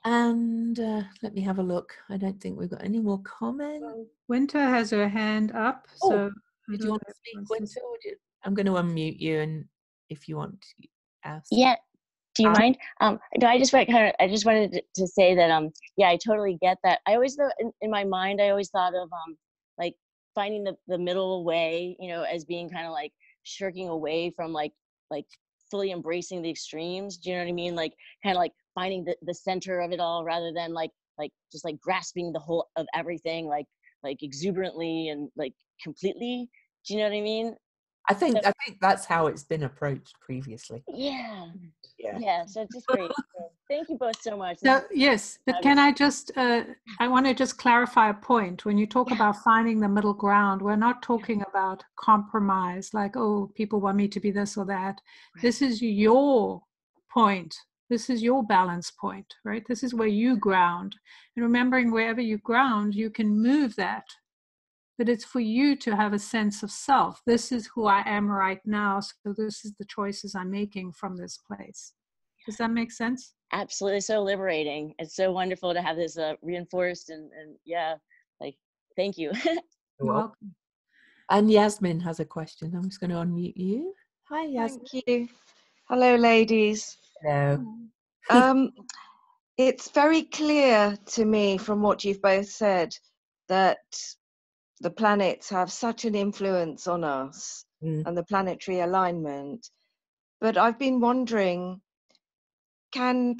And let me have a look. I don't think we've got any more comments. Winter has her hand up. So did you want to speak, Winter? I'm going to unmute you, and if you want to ask. Yeah. Do you mind? No, I just wanted to say that yeah, I totally get that. I always thought in my mind, I always thought of like finding the middle way, you know, as being kind of like shirking away from like fully embracing the extremes. Do you know what I mean? Like kind of like finding the center of it all, rather than like just like grasping the whole of everything like exuberantly and like completely. Do you know what I mean? I think that's how it's been approached previously. Yeah. So it's just great. So thank you both so much. So, yes, but can I just, I want to just clarify a point. When you talk about finding the middle ground, we're not talking about compromise, like, oh, people want me to be this or that. Right. This is your point. This is your balance point, right? This is where you ground. And remembering, wherever you ground, you can move that. But it's for you to have a sense of self. This is who I am right now. So this is the choices I'm making from this place. Does that make sense? Absolutely. So liberating. It's so wonderful to have this reinforced and yeah, like, thank you. You're welcome. And Yasmin has a question. I'm just going to unmute you. Hi, Yasmin. Thank you. Hello, ladies. Hello. It's very clear to me from what you've both said that the planets have such an influence on us and the planetary alignment. But I've been wondering, can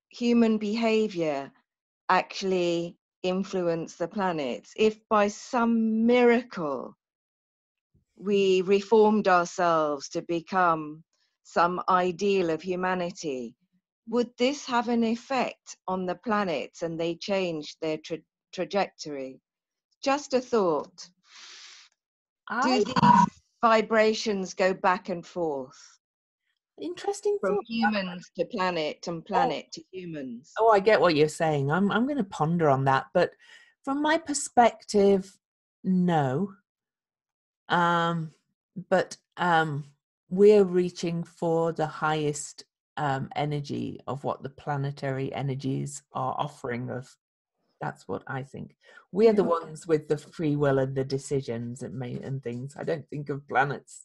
human behavior actually influence the planets? If by some miracle we reformed ourselves to become some ideal of humanity, would this have an effect on the planets and they change their trajectory? Just a thought. Do these vibrations go back and forth? Interesting From thought. humans to planet and planet to humans. Oh, I get what you're saying. I'm going to ponder on that, but from my perspective, no. But we're reaching for the highest energy of what the planetary energies are offering us. That's what I think. We're the ones with the free will and the decisions and things. I don't think of planets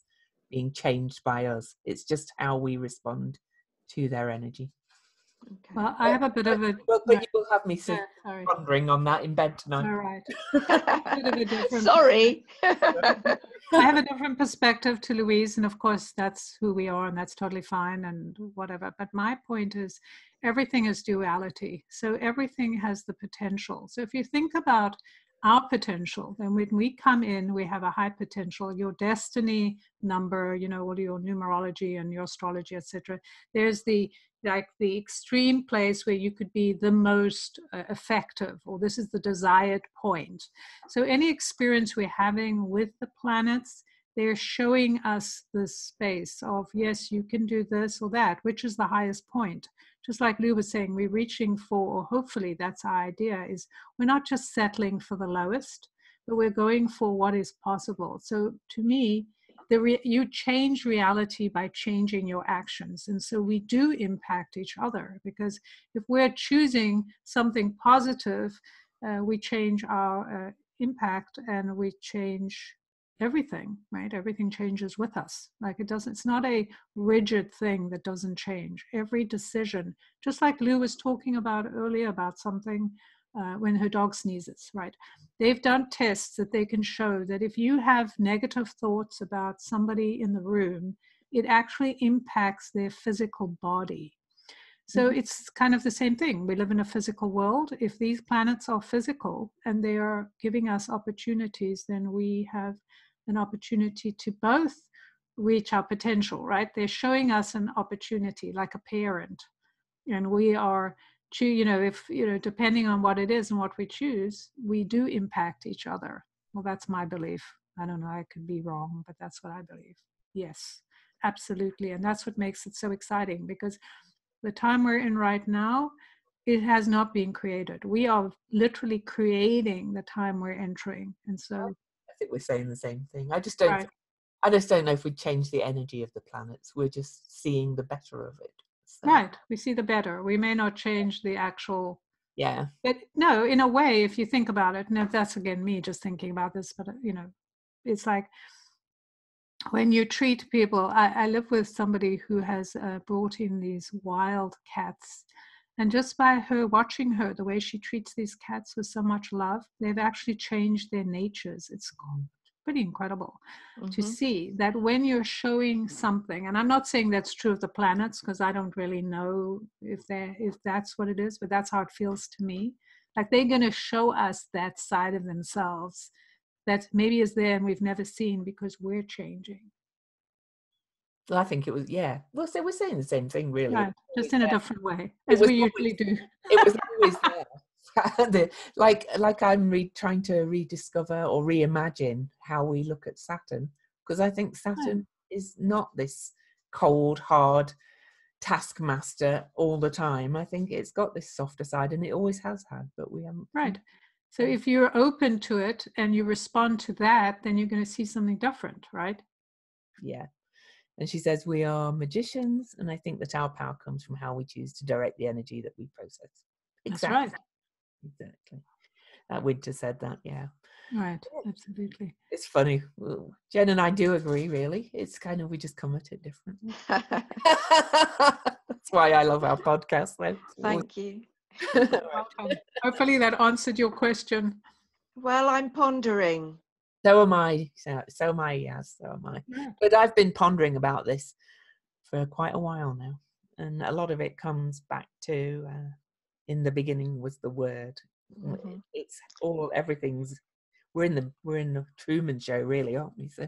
being changed by us. It's just how we respond to their energy. Okay. Well, I have a bit of a... But you will have me pondering on that in bed tonight. All right. A bit of a different... Sorry. I have a different perspective to Louise, and of course that's who we are, and that's totally fine and whatever. But my point is, everything is duality. So everything has the potential. So if you think about our potential, then when we come in, we have a high potential. Your destiny number, you know, all your numerology and your astrology, etc. There's the extreme place where you could be the most effective, or this is the desired point. So any experience we're having with the planets, they're showing us the space of, yes, you can do this or that, which is the highest point. Just like Lou was saying, we're reaching for, or hopefully that's our idea, is we're not just settling for the lowest, but we're going for what is possible. So to me, you change reality by changing your actions. And so we do impact each other, because if we're choosing something positive, we change our impact and we change everything, right? Everything changes with us. Like it's not a rigid thing that doesn't change. Every decision, just like Lou was talking about earlier about something when her dog sneezes, right? They've done tests that they can show that if you have negative thoughts about somebody in the room, it actually impacts their physical body. So it's kind of the same thing. We live in a physical world. If these planets are physical and they are giving us opportunities, then we have an opportunity to both reach our potential, right? They're showing us an opportunity like a parent. And we are, depending on what it is and what we choose, we do impact each other. Well, that's my belief. I don't know, I could be wrong, but that's what I believe. Yes, absolutely. And that's what makes it so exciting, because the time we're in right now, it has not been created. We are literally creating the time we're entering. And so I think we're saying the same thing. I just don't know if we change the energy of the planets. We're just seeing the better of it. So. Right. We see the better. We may not change the actual. Yeah. But no, in a way, if you think about it, and that's again me just thinking about this, but it's like when you treat people, I live with somebody who has brought in these wild cats. And just by her watching her, the way she treats these cats with so much love, they've actually changed their natures. It's pretty incredible to see that when you're showing something, and I'm not saying that's true of the planets, because I don't really know if that's what it is, but that's how it feels to me. Like they're going to show us that side of themselves that maybe is there and we've never seen because we're changing. Well, I think it was, well, so we're saying the same thing, really. Right, just in a different way, as we usually do. It was always there. like I'm trying to rediscover or reimagine how we look at Saturn, because I think Saturn is not this cold, hard taskmaster all the time. I think it's got this softer side, and it always has had, but we haven't. Right. So if you're open to it and you respond to that, then you're going to see something different, right? Yeah. And she says, we are magicians, and I think that our power comes from how we choose to direct the energy that we process. Exactly. That's right. Exactly. Winter said that, yeah. Right, absolutely. It's funny. Jen and I do agree, really. It's kind of, we just come at it differently. That's why I love our podcast. Thank you. Hopefully that answered your question. Well, I'm pondering. So am I. So am I, yes, so am I. Yeah. But I've been pondering about this for quite a while now. And a lot of it comes back to, in the beginning was the word. Mhm. It's all, everything's, we're in the Truman Show, really, aren't we? So.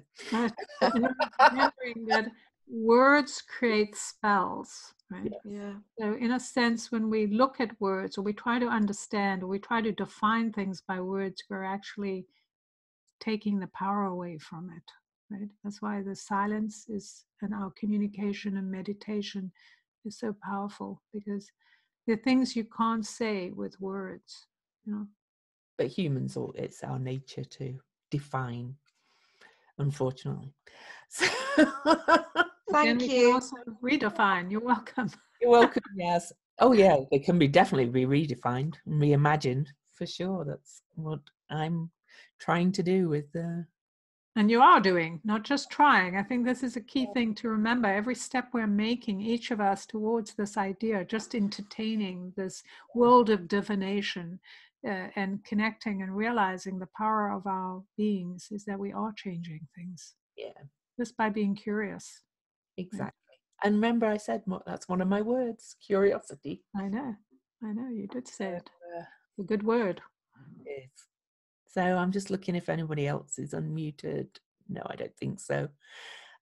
Remembering that words create spells, right? Yeah. So in a sense, when we look at words or we try to understand or we try to define things by words, we're actually taking the power away from it, right? That's why the silence is, and our communication and meditation is so powerful, because there are things you can't say with words, you know. But humans, it's our nature to define, unfortunately. So Then Thank we can you. also redefine. You're welcome. you're welcome. Yes. Oh yeah, they can definitely be redefined and reimagined for sure. That's what I'm trying to do with And you are doing, not just trying. I think this is a key thing to remember. Every step we're making, each of us, towards this idea, just entertaining this world of divination and connecting and realizing the power of our beings, is that we are changing things. yeah, Just by being curious. exactly. And remember, I said that's one of my words, curiosity. I know, you did say it. Uh, A good word. yes. So I'm just looking if anybody else is unmuted. No, I don't think so.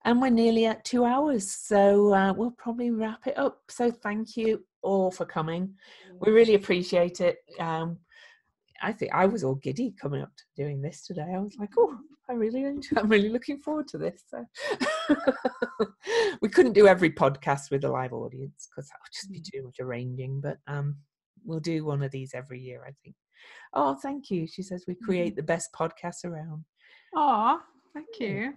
And we're nearly at 2 hours, so we'll probably wrap it up. So thank you all for coming. We really appreciate it. I think I was all giddy coming up to doing this today. I was like, oh, I'm really looking forward to this. So we couldn't do every podcast with a live audience because that would just be too much arranging. But we'll do one of these every year, I think. Oh, thank you. She says we create the best podcasts around. Oh, thank you.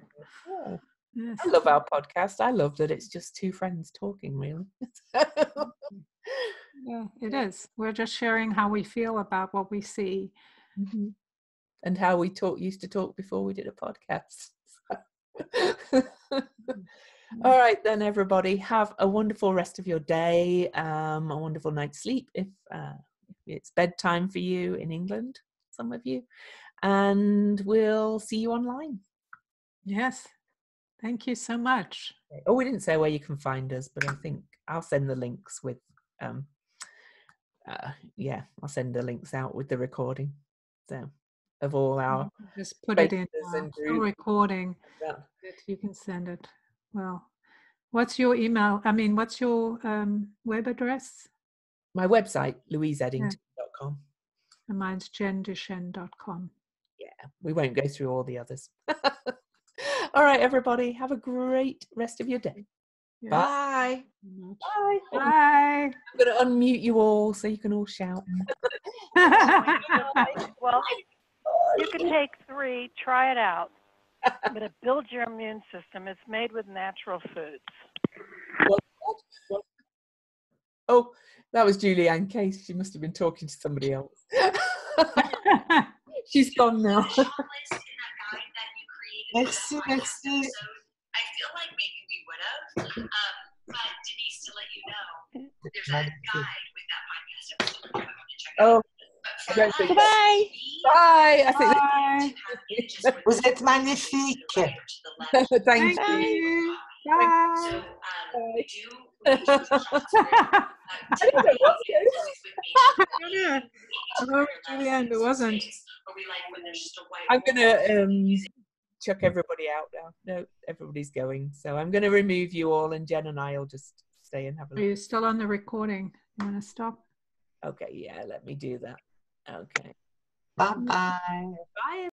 Yeah. Yes. I love our podcast. I love that it's just two friends talking, really. Yeah, it is. We're just sharing how we feel about what we see. Mm-hmm. And how we used to talk before we did a podcast. All right, then, everybody. Have a wonderful rest of your day. A wonderful night's sleep if it's bedtime for you in England, some of you. And we'll see you online. Yes. Thank you so much. Oh, we didn't say where you can find us, but I think I'll send the links with, I'll send the links out with the recording. So, of all our just put it in and full recording that you can send it. Well, what's your email? I mean, what's your web address? My website, louiseeddington.com. And mine's jenduchenne.com. Yeah, we won't go through all the others. All right, everybody, have a great rest of your day. Yes. Bye. Bye. Bye. I'm going to unmute you all so you can all shout. Well, you could take 3, try it out. But it builds your immune system. It's made with natural foods. Oh, that was Julianne Case. She must have been talking to somebody else. She's gone now. Let's see. I feel like maybe we would have, but Denise, to let you know, there's a guide with that podcast episode. Oh, Bye. Bye. I think. Vous êtes magnifique. Thank Thank you. you. Bye. So we do. Oh, Julianne, it wasn't. I'm gonna chuck everybody out now. No, everybody's going, so I'm gonna remove you all, and Jen and I will just stay and have a Are look. you still on the recording? You want to stop? Okay, yeah, let me do that. Okay. Bye-bye. Bye.